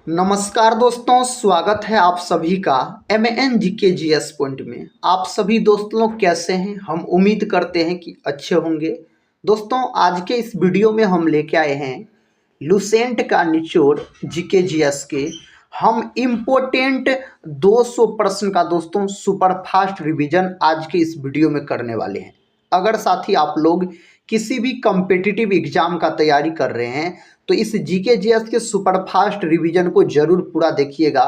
नमस्कार दोस्तों, स्वागत है आप सभी का MAN GK GS पॉइंट में। आप सभी दोस्त लोग कैसे हैं? हम उम्मीद करते हैं कि अच्छे होंगे। दोस्तों, आज के इस वीडियो में हम लेके आए हैं लुसेंट का निचोड़ GK GS के हम इम्पोर्टेंट 200 प्रश्न का दोस्तों सुपर फास्ट रिवीजन आज के इस वीडियो में करने वाले हैं। अगर साथी आप लोग किसी भी कॉम्पिटिटिव एग्जाम का तैयारी कर रहे हैं तो इस GK GS के सुपर फास्ट रिवीजन को जरूर पूरा देखिएगा।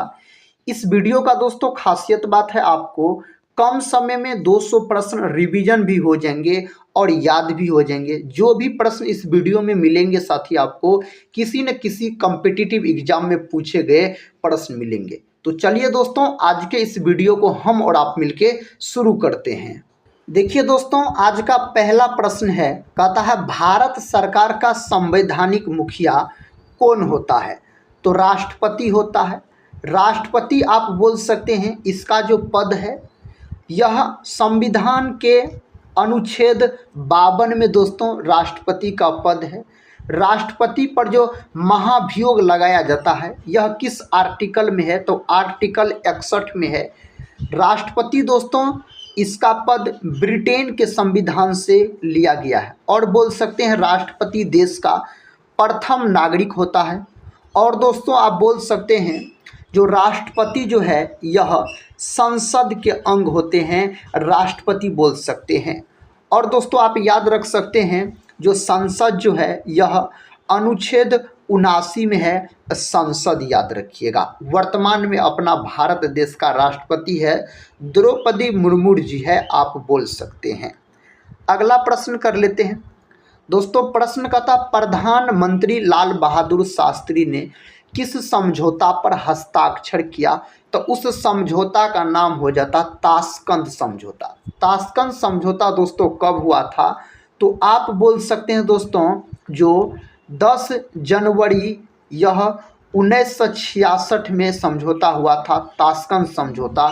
इस वीडियो का दोस्तों खासियत बात है, आपको कम समय में 200 प्रश्न रिवीजन भी हो जाएंगे और याद भी हो जाएंगे। जो भी प्रश्न इस वीडियो में मिलेंगे साथी आपको किसी न किसी कॉम्पिटिटिव एग्जाम में पूछे गए प्रश्न मिलेंगे। तो चलिए दोस्तों, आज के इस वीडियो को हम और आप मिलके शुरू करते हैं। देखिए दोस्तों, आज का पहला प्रश्न है, कहता है भारत सरकार का संवैधानिक मुखिया कौन होता है? तो राष्ट्रपति होता है। राष्ट्रपति आप बोल सकते हैं, इसका जो पद है यह संविधान के अनुच्छेद 52 में दोस्तों राष्ट्रपति का पद है। राष्ट्रपति पर जो महाभियोग लगाया जाता है यह किस आर्टिकल में है? तो आर्टिकल 61 में है। राष्ट्रपति दोस्तों इसका पद ब्रिटेन के संविधान से लिया गया है और बोल सकते हैं राष्ट्रपति देश का प्रथम नागरिक होता है। और दोस्तों आप बोल सकते हैं जो राष्ट्रपति जो है यह संसद के अंग होते हैं, राष्ट्रपति बोल सकते हैं। और दोस्तों आप याद रख सकते हैं जो संसद जो है यह अनुच्छेद 79 में है, संसद याद रखिएगा। वर्तमान में अपना भारत देश का राष्ट्रपति है द्रौपदी मुर्मू जी है, आप बोल सकते हैं। अगला प्रश्न कर लेते हैं दोस्तों। प्रश्न का था प्रधानमंत्री लाल बहादुर शास्त्री ने किस समझौता पर हस्ताक्षर किया? तो उस समझौता का नाम हो जाता ताशकंद समझौता। ताशकंद समझौता दोस्तों कब हुआ था? तो आप बोल सकते हैं दोस्तों जो 10 जनवरी यह 1966 में समझौता हुआ था, ताशकंद समझौता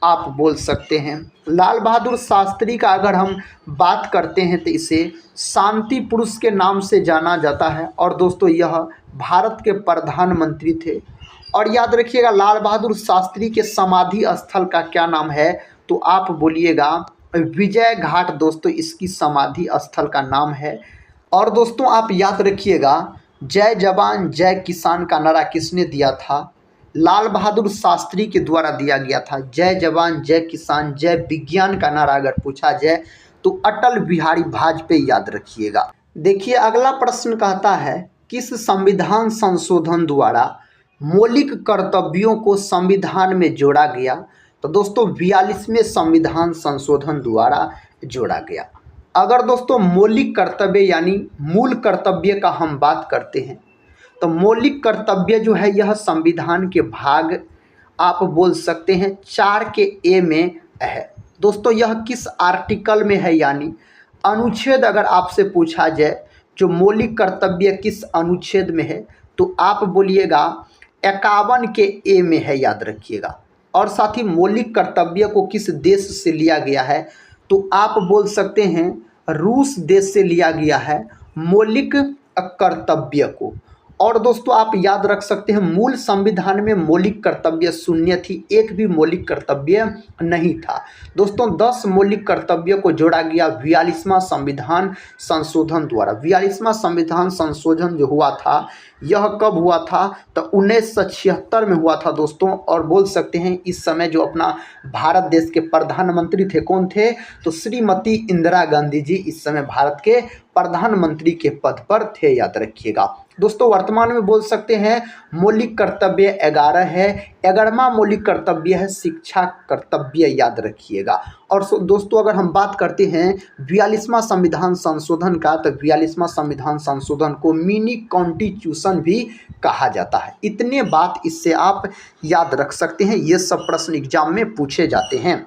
आप बोल सकते हैं। लाल बहादुर शास्त्री का अगर हम बात करते हैं तो इसे शांति पुरुष के नाम से जाना जाता है और दोस्तों यह भारत के प्रधानमंत्री थे। और याद रखिएगा लाल बहादुर शास्त्री के समाधि स्थल का क्या नाम है? तो आप बोलिएगा विजय घाट दोस्तों इसकी समाधि स्थल का नाम है। और दोस्तों आप याद रखिएगा जय जवान जय किसान का नारा किसने दिया था? लाल बहादुर शास्त्री के द्वारा दिया गया था। जय जवान जय किसान जय विज्ञान का नारा अगर पूछा जाए तो अटल बिहारी वाजपेयी याद रखिएगा। देखिए अगला प्रश्न कहता है किस संविधान संशोधन द्वारा मौलिक कर्तव्यों को संविधान में जोड़ा गया? तो दोस्तों 42वें संविधान संशोधन द्वारा जोड़ा गया। अगर दोस्तों मौलिक कर्तव्य यानी मूल कर्तव्य का हम बात करते हैं तो मौलिक कर्तव्य जो है यह संविधान के भाग आप बोल सकते हैं 4 के ए में है। दोस्तों यह किस आर्टिकल में है? यानी अनुच्छेद अगर आपसे पूछा जाए जो मौलिक कर्तव्य किस अनुच्छेद में है तो आप बोलिएगा 51 के ए में है, याद रखिएगा। और साथ ही मौलिक कर्तव्य को किस देश से लिया गया है? तो आप बोल सकते हैं रूस देश से लिया गया है मौलिक कर्तव्य को। और दोस्तों आप याद रख सकते हैं मूल संविधान में मौलिक कर्तव्य शून्य थी, एक भी मौलिक कर्तव्य नहीं था। दोस्तों 10 मौलिक कर्तव्य को जोड़ा गया 42वां संविधान संशोधन द्वारा। 42वां संविधान संशोधन जो हुआ था यह कब हुआ था? तो 1976 में हुआ था दोस्तों। और बोल सकते हैं इस समय जो अपना भारत देश के प्रधानमंत्री थे कौन थे? तो श्रीमती इंदिरा गांधी जी इस समय भारत के प्रधानमंत्री के पद पर थे, याद रखिएगा। दोस्तों वर्तमान में बोल सकते हैं मौलिक कर्तव्य 11 है। 11वां मौलिक कर्तव्य है शिक्षा कर्तव्य, याद रखिएगा। और दोस्तों अगर हम बात करते हैं 42वां संविधान संशोधन का तो 42वां संविधान संशोधन को मिनी कॉन्स्टिट्यूशन भी कहा जाता है। इतने बात इससे आप याद रख सकते हैं, ये सब प्रश्न एग्जाम में पूछे जाते हैं।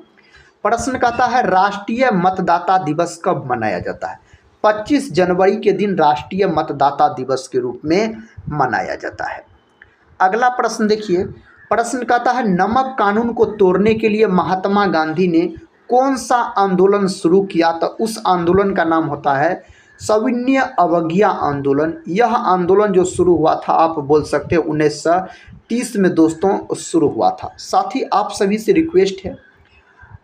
प्रश्न कहता है राष्ट्रीय मतदाता दिवस कब मनाया जाता है? 25 जनवरी के दिन राष्ट्रीय मतदाता दिवस के रूप में मनाया जाता है। अगला प्रश्न देखिए, प्रश्न कहता है नमक कानून को तोड़ने के लिए महात्मा गांधी ने कौन सा आंदोलन शुरू किया? तो उस आंदोलन का नाम होता है सविनय अवज्ञा आंदोलन। यह आंदोलन जो शुरू हुआ था आप बोल सकते हैं 30 में दोस्तों शुरू हुआ था। साथ ही आप सभी से रिक्वेस्ट है,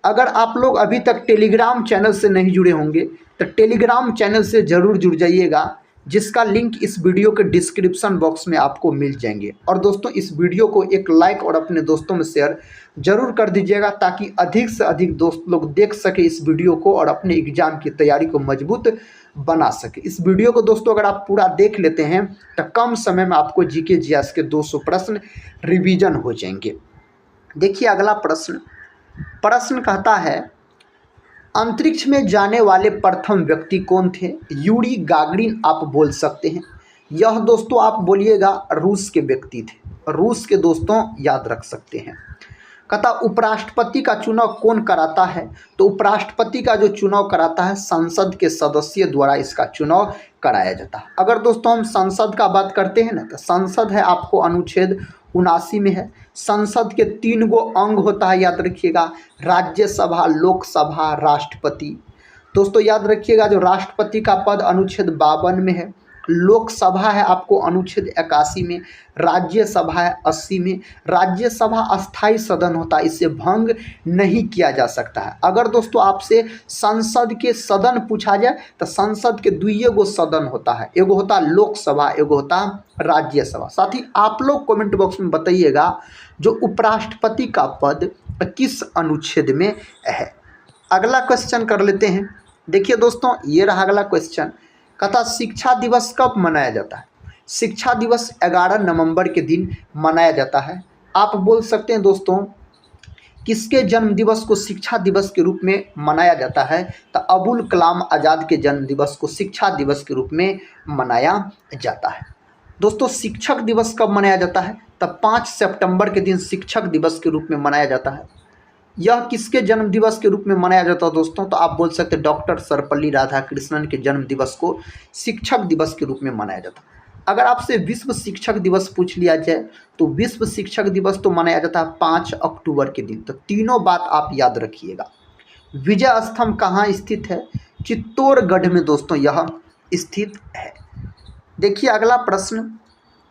अगर आप लोग अभी तक टेलीग्राम चैनल से नहीं जुड़े होंगे तो टेलीग्राम चैनल से ज़रूर जुड़ जाइएगा, जिसका लिंक इस वीडियो के डिस्क्रिप्शन बॉक्स में आपको मिल जाएंगे। और दोस्तों इस वीडियो को एक लाइक और अपने दोस्तों में शेयर जरूर कर दीजिएगा, ताकि अधिक से अधिक दोस्त लोग देख सके इस वीडियो को और अपने एग्जाम की तैयारी को मजबूत बना सके। इस वीडियो को दोस्तों अगर आप पूरा देख लेते हैं तो कम समय में आपको जीके जीएस के 200 प्रश्न रिवीजन हो जाएंगे। देखिए अगला प्रश्न कहता है, अंतरिक्ष में जाने वाले प्रथम व्यक्ति कौन थे? यूरी गागरिन आप बोल सकते हैं। यह दोस्तों आप बोलिएगा रूस के व्यक्ति थे, रूस के दोस्तों याद रख सकते हैं। कहता उपराष्ट्रपति का चुनाव कौन कराता है? तो उपराष्ट्रपति का जो चुनाव कराता है संसद के सदस्य द्वारा इसका चुनाव कराया जाता है। अगर दोस्तों हम संसद का बात करते हैं ना, तो संसद है आपको अनुच्छेद 79 में है। संसद के 3 गो अंग होता है, याद रखिएगा, राज्यसभा, लोकसभा, राष्ट्रपति। दोस्तों याद रखिएगा जो राष्ट्रपति का पद अनुच्छेद 52 में है, लोकसभा है आपको अनुच्छेद 81 में, राज्यसभा है 80 में। राज्यसभा अस्थाई सदन होता है, इसे भंग नहीं किया जा सकता है। अगर दोस्तों आपसे संसद के सदन पूछा जाए तो संसद के 2 गो सदन होता है, एगो होता है लोकसभा, एगो होता है राज्यसभा। साथ ही आप लोग कमेंट बॉक्स में बताइएगा जो उपराष्ट्रपति का पद किस अनुच्छेद में है। अगला क्वेश्चन कर लेते हैं। देखिए दोस्तों ये रहा अगला क्वेश्चन। कहता शिक्षा दिवस कब मनाया जाता है? शिक्षा दिवस 11 नवंबर के दिन मनाया जाता है। आप बोल सकते हैं दोस्तों किसके जन्म दिवस को शिक्षा दिवस के रूप में मनाया जाता है? तो अबुल कलाम आज़ाद के जन्म दिवस को शिक्षा दिवस के रूप में मनाया जाता है। दोस्तों शिक्षक दिवस कब मनाया जाता है? तब 5 सितंबर के दिन शिक्षक दिवस के रूप में मनाया जाता है। यह किसके जन्म दिवस के रूप में मनाया जाता है दोस्तों? तो आप बोल सकते हैं डॉक्टर सर्वपल्ली राधाकृष्णन के जन्म दिवस को शिक्षक दिवस के रूप में मनाया जाता है। अगर आपसे विश्व शिक्षक दिवस पूछ लिया जाए तो विश्व शिक्षक दिवस तो मनाया जाता है 5 अक्टूबर के दिन। तो तीनों बात आप याद रखिएगा। विजय स्तंभ कहाँ स्थित है? चित्तौड़गढ़ में दोस्तों यह स्थित है। देखिए अगला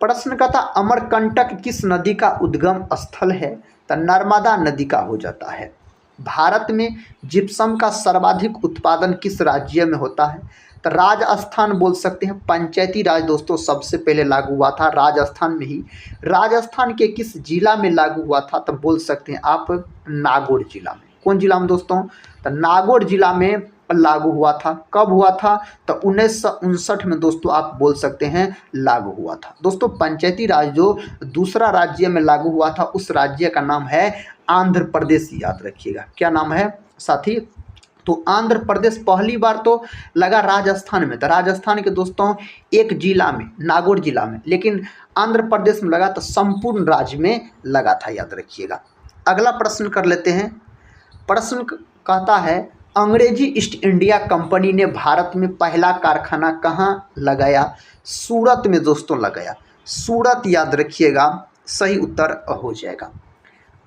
प्रश्न का था अमरकंटक किस नदी का उद्गम स्थल है? तो नर्मदा नदी का हो जाता है। भारत में जिप्सम का सर्वाधिक उत्पादन किस राज्य में होता है? तो राजस्थान बोल सकते हैं। पंचायती राज दोस्तों सबसे पहले लागू हुआ था राजस्थान में ही। राजस्थान के किस जिला में लागू हुआ था? तो बोल सकते हैं आप नागौर जिला में। कौन जिला में दोस्तों? तो नागौर जिला में लागू हुआ था। कब हुआ था? तो 1959 में दोस्तों आप बोल सकते हैं लागू हुआ था। दोस्तों पंचायती राज जो दूसरा राज्य में लागू हुआ था उस राज्य का नाम है आंध्र प्रदेश, याद रखिएगा। क्या नाम है साथी? तो आंध्र प्रदेश पहली बार तो लगा राजस्थान में, तो राजस्थान के दोस्तों एक जिला में नागौर जिला में, लेकिन आंध्र प्रदेश में लगा तो संपूर्ण राज्य में लगा था, याद रखिएगा। अगला प्रश्न कर लेते हैं। प्रश्न कहता है अंग्रेजी ईस्ट इंडिया कंपनी ने भारत में पहला कारखाना कहाँ लगाया? सूरत में दोस्तों लगाया। सूरत याद रखिएगा, सही उत्तर हो जाएगा।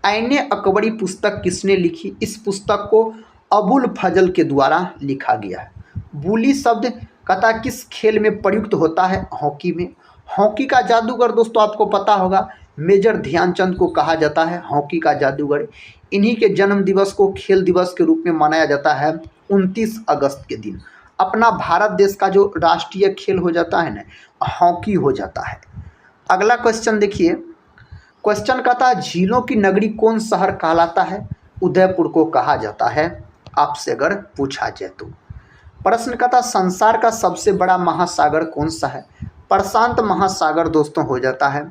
ऐने अकबरी पुस्तक किसने लिखी? इस पुस्तक को अबुल फजल के द्वारा लिखा गया है। बुली शब्द कहता किस खेल में प्रयुक्त होता है? हॉकी में। हॉकी का जादूगर दोस्तों आपको पता होगा मेजर ध्यानचंद को कहा जाता है हॉकी का जादूगर। इन्हीं के जन्म दिवस को खेल दिवस के रूप में मनाया जाता है 29 अगस्त के दिन। अपना भारत देश का जो राष्ट्रीय खेल हो जाता है ना, हॉकी हो जाता है। अगला क्वेश्चन देखिए। क्वेश्चन कहता है झीलों की नगरी कौन शहर कहलाता है? उदयपुर को कहा जाता है, आपसे अगर पूछा जाए तो। प्रश्न कहता संसार का सबसे बड़ा महासागर कौन सा है? प्रशांत महासागर दोस्तों हो जाता है।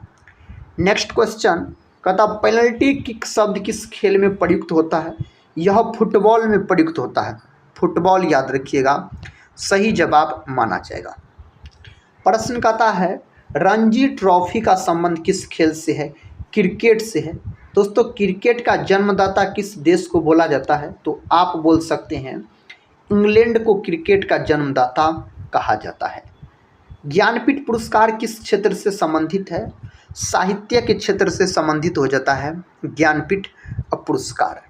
नेक्स्ट क्वेश्चन कहता पेनल्टी किक शब्द किस खेल में प्रयुक्त होता है? यह फुटबॉल में प्रयुक्त होता है। फुटबॉल याद रखिएगा, सही जवाब माना जाएगा। प्रश्न कहता है रणजी ट्रॉफी का संबंध किस खेल से है? क्रिकेट से है। दोस्तों क्रिकेट का जन्मदाता किस देश को बोला जाता है? तो आप बोल सकते हैं इंग्लैंड को क्रिकेट का जन्मदाता कहा जाता है। ज्ञानपीठ पुरस्कार किस क्षेत्र से संबंधित है? साहित्य के क्षेत्र से संबंधित हो जाता है ज्ञानपीठ पुरस्कार।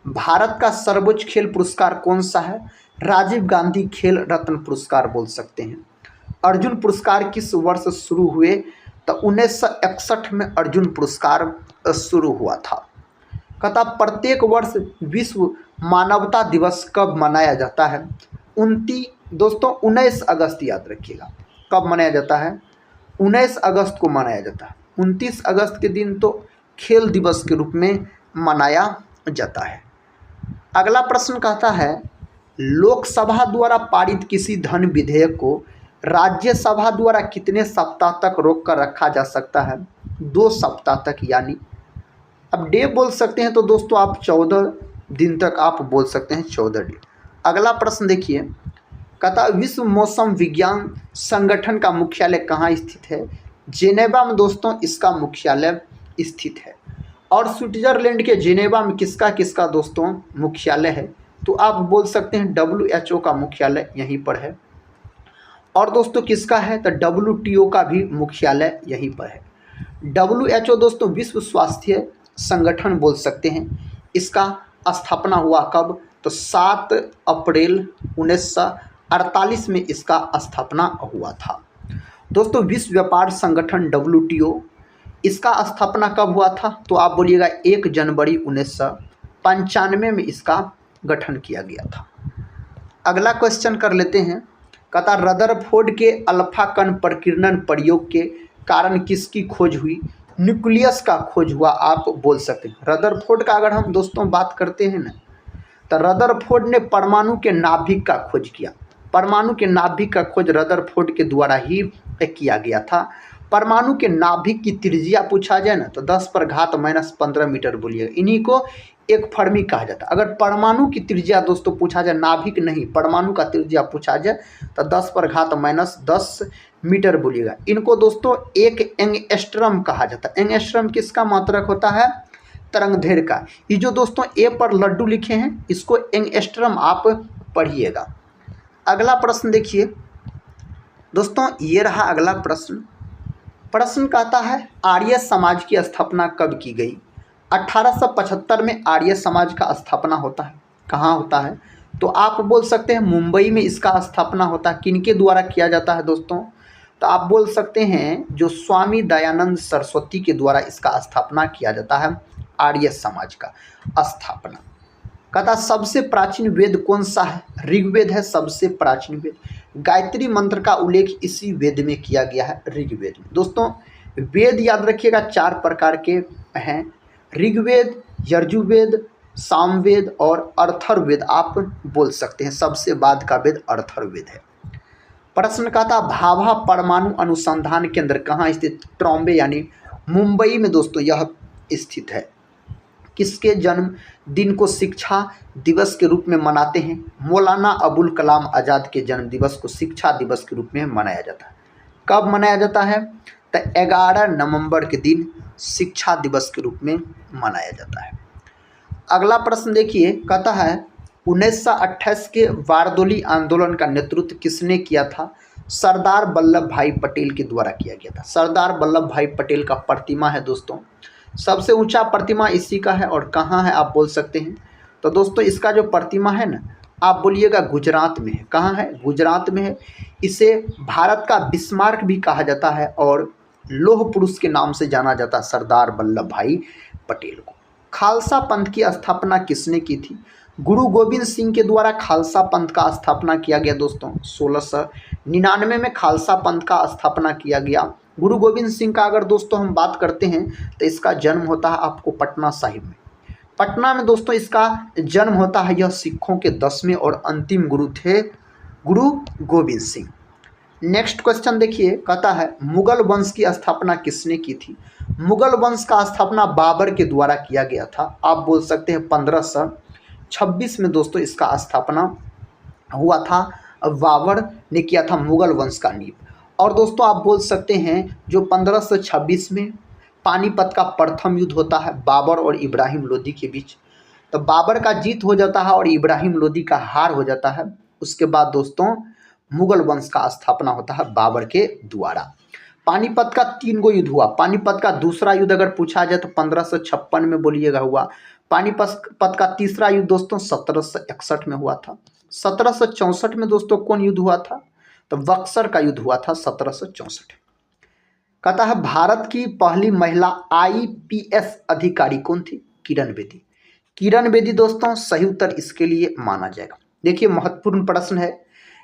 भारत का सर्वोच्च खेल पुरस्कार कौन सा है? राजीव गांधी खेल रत्न पुरस्कार बोल सकते हैं। अर्जुन पुरस्कार किस वर्ष शुरू हुए? तो 1961 में अर्जुन पुरस्कार शुरू हुआ था। कहता प्रत्येक वर्ष विश्व मानवता दिवस कब मनाया जाता है? 19 अगस्त याद रखिएगा। कब मनाया जाता है? 19 अगस्त को मनाया जाता है। 29 अगस्त के दिन तो खेल दिवस के रूप में मनाया जाता है। अगला प्रश्न कहता है लोकसभा द्वारा पारित किसी धन विधेयक को राज्यसभा द्वारा कितने सप्ताह तक रोक कर रखा जा सकता है? 2 सप्ताह तक, यानी अब डे बोल सकते हैं तो दोस्तों आप 14 दिन तक आप बोल सकते हैं 14 डे। अगला प्रश्न देखिए, कहता विश्व मौसम विज्ञान संगठन का मुख्यालय कहाँ स्थित है? जेनेवा में दोस्तों इसका मुख्यालय स्थित है। और स्विट्जरलैंड के जेनेवा में किसका किसका दोस्तों मुख्यालय है? तो आप बोल सकते हैं WHO का मुख्यालय यहीं पर है। और दोस्तों किसका है? तो WTO का भी मुख्यालय यहीं पर है। WHO दोस्तों विश्व स्वास्थ्य संगठन बोल सकते हैं। इसका स्थापना हुआ कब? तो 7 अप्रैल 1948 में इसका स्थापना हुआ था। दोस्तों विश्व व्यापार संगठन WTO इसका स्थापना कब हुआ था? तो आप बोलिएगा 1 जनवरी 1995 में इसका गठन किया गया था। अगला क्वेश्चन कर लेते हैं। कहता रदरफोर्ड के अल्फा कण प्रकीर्णन प्रयोग के कारण किसकी खोज हुई? न्यूक्लियस का खोज हुआ, आप बोल सकते हैं। रदरफोर्ड का अगर हम दोस्तों बात करते हैं ना, तो रदरफोर्ड ने परमाणु के नाभिक का खोज किया। परमाणु के नाभिक का खोज रदरफोर्ड के द्वारा ही किया गया था। परमाणु के नाभिक की त्रिज्या पूछा जाए ना तो 10⁻⁻15 मीटर बोलिएगा। इन्हीं को एक फर्मी कहा जाता है। अगर परमाणु की त्रिज्या दोस्तों पूछा जाए, नाभिक नहीं परमाणु का त्रिज्या पूछा जाए तो 10⁻10 मीटर बोलिएगा। इनको दोस्तों एक एंगस्ट्रम कहा जाता है। एंगस्ट्रम किसका मात्रक होता है? तरंगदैर्घ्य का। ये जो दोस्तों ए पर लड्डू लिखे हैं इसको एंगस्ट्रम आप पढ़िएगा। अगला प्रश्न देखिए दोस्तों, ये रहा अगला प्रश्न। प्रश्न कहता है आर्य समाज की स्थापना कब की गई? 1875 में आर्य समाज का स्थापना होता है। कहाँ होता है? तो आप बोल सकते हैं मुंबई में इसका स्थापना होता है। किनके द्वारा किया जाता है दोस्तों? तो आप बोल सकते हैं जो स्वामी दयानंद सरस्वती के द्वारा इसका स्थापना किया जाता है, आर्य समाज का स्थापना। कहता सबसे प्राचीन वेद कौन सा है? ऋग्वेद है सबसे प्राचीन वेद। गायत्री मंत्र का उल्लेख इसी वेद में किया गया है, ऋग्वेद में। दोस्तों वेद याद रखिएगा 4 प्रकार के हैं, ऋग्वेद, यजुर्वेद, सामवेद और अर्थर्ववेद आप बोल सकते हैं। सबसे बाद का वेद अर्थर्ववेद है। प्रश्न कहता भाभा परमाणु अनुसंधान केंद्र कहाँ स्थित? ट्रॉम्बे यानी मुंबई में दोस्तों यह स्थित है। किसके जन्म दिन को शिक्षा दिवस के रूप में मनाते हैं? मौलाना अबुल कलाम आज़ाद के जन्म दिवस को शिक्षा दिवस के रूप में मनाया जाता है। कब मनाया जाता है? तो 11 नवंबर के दिन शिक्षा दिवस के रूप में मनाया जाता है। अगला प्रश्न देखिए, कहता है 1928 के बारदोली आंदोलन का नेतृत्व किसने किया था? सरदार वल्लभ भाई पटेल के द्वारा किया गया था। सरदार वल्लभ भाई पटेल का प्रतिमा है दोस्तों, सबसे ऊंचा प्रतिमा इसी का है। और कहाँ है आप बोल सकते हैं? तो दोस्तों इसका जो प्रतिमा है ना, आप बोलिएगा गुजरात में है। कहाँ है? गुजरात में है। इसे भारत का बिस्मार्क भी कहा जाता है और लौह पुरुष के नाम से जाना जाता है सरदार वल्लभ भाई पटेल को। खालसा पंथ की स्थापना किसने की थी? गुरु गोविंद सिंह के द्वारा खालसा पंथ का स्थापना किया गया दोस्तों। 1699 में खालसा पंथ का स्थापना किया गया। गुरु गोविंद सिंह का अगर दोस्तों हम बात करते हैं तो इसका जन्म होता है आपको पटना साहिब में। पटना में दोस्तों इसका जन्म होता है। यह सिखों के 10वें और अंतिम गुरु थे गुरु गोविंद सिंह। नेक्स्ट क्वेश्चन देखिए, कहता है मुगल वंश की स्थापना किसने की थी? मुगल वंश का स्थापना बाबर के द्वारा किया गया था। आप बोल सकते हैं 1526 में दोस्तों इसका स्थापना हुआ था। बाबर ने किया था मुगल वंश का नींव। और दोस्तों आप बोल सकते हैं जो 1526 में पानीपत का प्रथम युद्ध होता है बाबर और इब्राहिम लोदी के बीच, तो बाबर का जीत हो जाता है और इब्राहिम लोदी का हार हो जाता है। उसके बाद दोस्तों मुगल वंश का स्थापना होता है बाबर के द्वारा। पानीपत का 3 गो युद्ध हुआ। पानीपत का दूसरा युद्ध अगर पूछा जाए तो 1556 में बोलिएगा हुआ। पानीपत का तीसरा युद्ध दोस्तों 1761 में हुआ था। 1764 में दोस्तों कौन युद्ध हुआ था? तो बक्सर का युद्ध हुआ था 1764। कहता है भारत की पहली महिला आईपीएस अधिकारी कौन थी? किरण बेदी। किरण बेदी दोस्तों सही उत्तर इसके लिए माना जाएगा। देखिए महत्वपूर्ण प्रश्न है।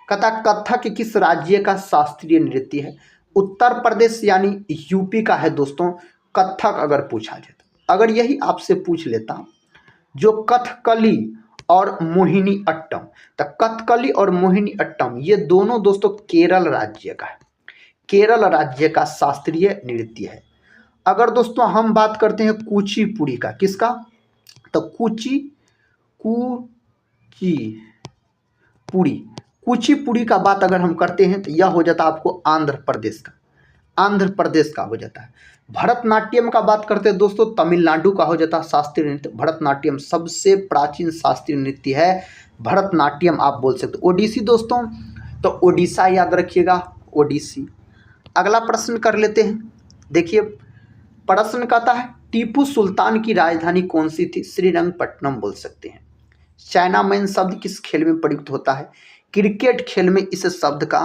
कहता कथक किस राज्य का शास्त्रीय नृत्य है? उत्तर प्रदेश यानी यूपी का है दोस्तों कथक। अगर पूछा जाए तो अगर यही आपसे पूछ लेता जो कथकली और मोहिनी अट्टम, तो कथकली और मोहिनी अट्टम ये दोनों दोस्तों केरल राज्य का है, केरल राज्य का शास्त्रीय नृत्य है। अगर दोस्तों हम बात करते हैं कुचिपुड़ी का, किसका? तो कुचिपुड़ी का बात अगर हम करते हैं तो यह हो जाता है आपको आंध्र प्रदेश का, आंध्र प्रदेश का हो जाता है। भरतनाट्यम का बात करते हैं दोस्तों तमिलनाडु का हो जाता है शास्त्रीय नृत्य। भरतनाट्यम सबसे प्राचीन शास्त्रीय नृत्य है, भरतनाट्यम आप बोल सकते हो। ओडिसी दोस्तों तो ओडिशा याद रखिएगा, ओडिसी। अगला प्रश्न कर लेते हैं। देखिए प्रश्न कहता है टीपू सुल्तान की राजधानी कौन सी थी? श्रीरंगपट्टनम बोल सकते हैं। चाइना मैन शब्द किस खेल में प्रयुक्त होता है? क्रिकेट खेल में इस शब्द का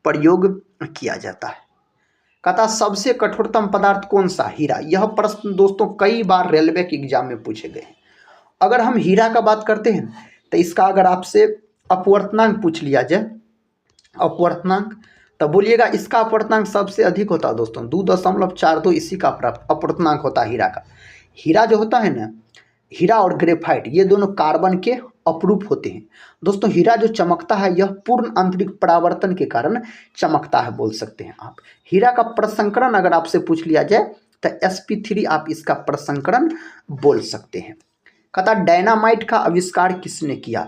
प्रयोग किया जाता है। कहता सबसे कठोरतम पदार्थ कौन सा? हीरा। यह प्रश्न दोस्तों कई बार रेलवे के एग्जाम में पूछे गए हैं। अगर हम हीरा का बात करते हैं तो इसका अगर आपसे अपवर्तनांक पूछ लिया जाए, अपवर्तनांक, तो बोलिएगा इसका अपवर्तनांक सबसे अधिक होता है दोस्तों 2.42, इसी का अपवर्तनांक होता है हीरा का। हीरा जो होता है ना, हीरा और ग्रेफाइट ये दोनों कार्बन के अपरूप होते हैं दोस्तों। हीरा जो चमकता है यह पूर्ण आंतरिक परावर्तन के कारण चमकता है बोल सकते हैं आप। हीरा का प्रसंस्करण अगर आपसे पूछ लिया जाए तो sp3 आप इसका प्रसंस्करण बोल सकते हैं। कहता डायनामाइट का आविष्कार किसने किया?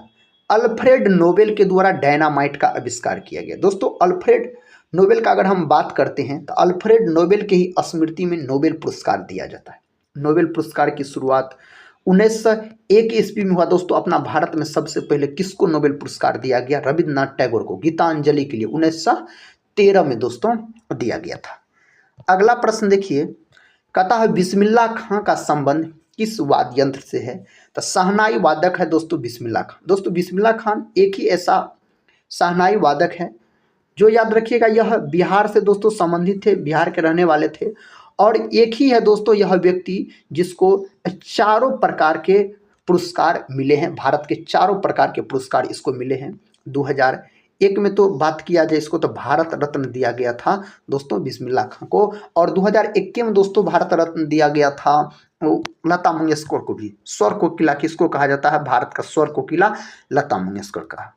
अल्फ्रेड नोबेल के द्वारा डायनामाइट का आविष्कार किया गया। दोस्तों अल्फ्रेड नोबेल का अगर हम बात करते हैं तो अल्फ्रेड नोबेल के ही स्मृति में नोबेल पुरस्कार दिया जाता है। नोबेल पुरस्कार की शुरुआत 1901 ईस्वी में हुआ दोस्तों। अपना भारत में सबसे पहले किसको नोबेल पुरस्कार दिया गया? रविन्द्रनाथ टैगोर को गीतांजलि के लिए 1913 में दोस्तों दिया गया था। अगला प्रश्न देखिए, कहता है बिस्मिल्लाह खां का संबंध किस वाद्य यंत्र से है? तो शहनाई वादक है दोस्तों बिस्मिल्लाह खां। दोस्तों बिस्मिल्लाह खान एक ही ऐसा शहनाई वादक है जो याद रखिएगा यह बिहार से दोस्तों संबंधित थे, बिहार के रहने वाले थे। और एक ही है दोस्तों यह व्यक्ति जिसको चारों प्रकार के पुरस्कार मिले हैं, भारत के चारों प्रकार के पुरस्कार इसको मिले हैं। 2001 में तो बात किया जाए इसको तो भारत रत्न दिया गया था दोस्तों बिस्मिल्लाह खां को। और 2021 में दोस्तों भारत रत्न दिया गया था लता मंगेशकर को भी। स्वर कोकिला किसको कहा जाता है? भारत का स्वर कोकिला लता मंगेशकर का।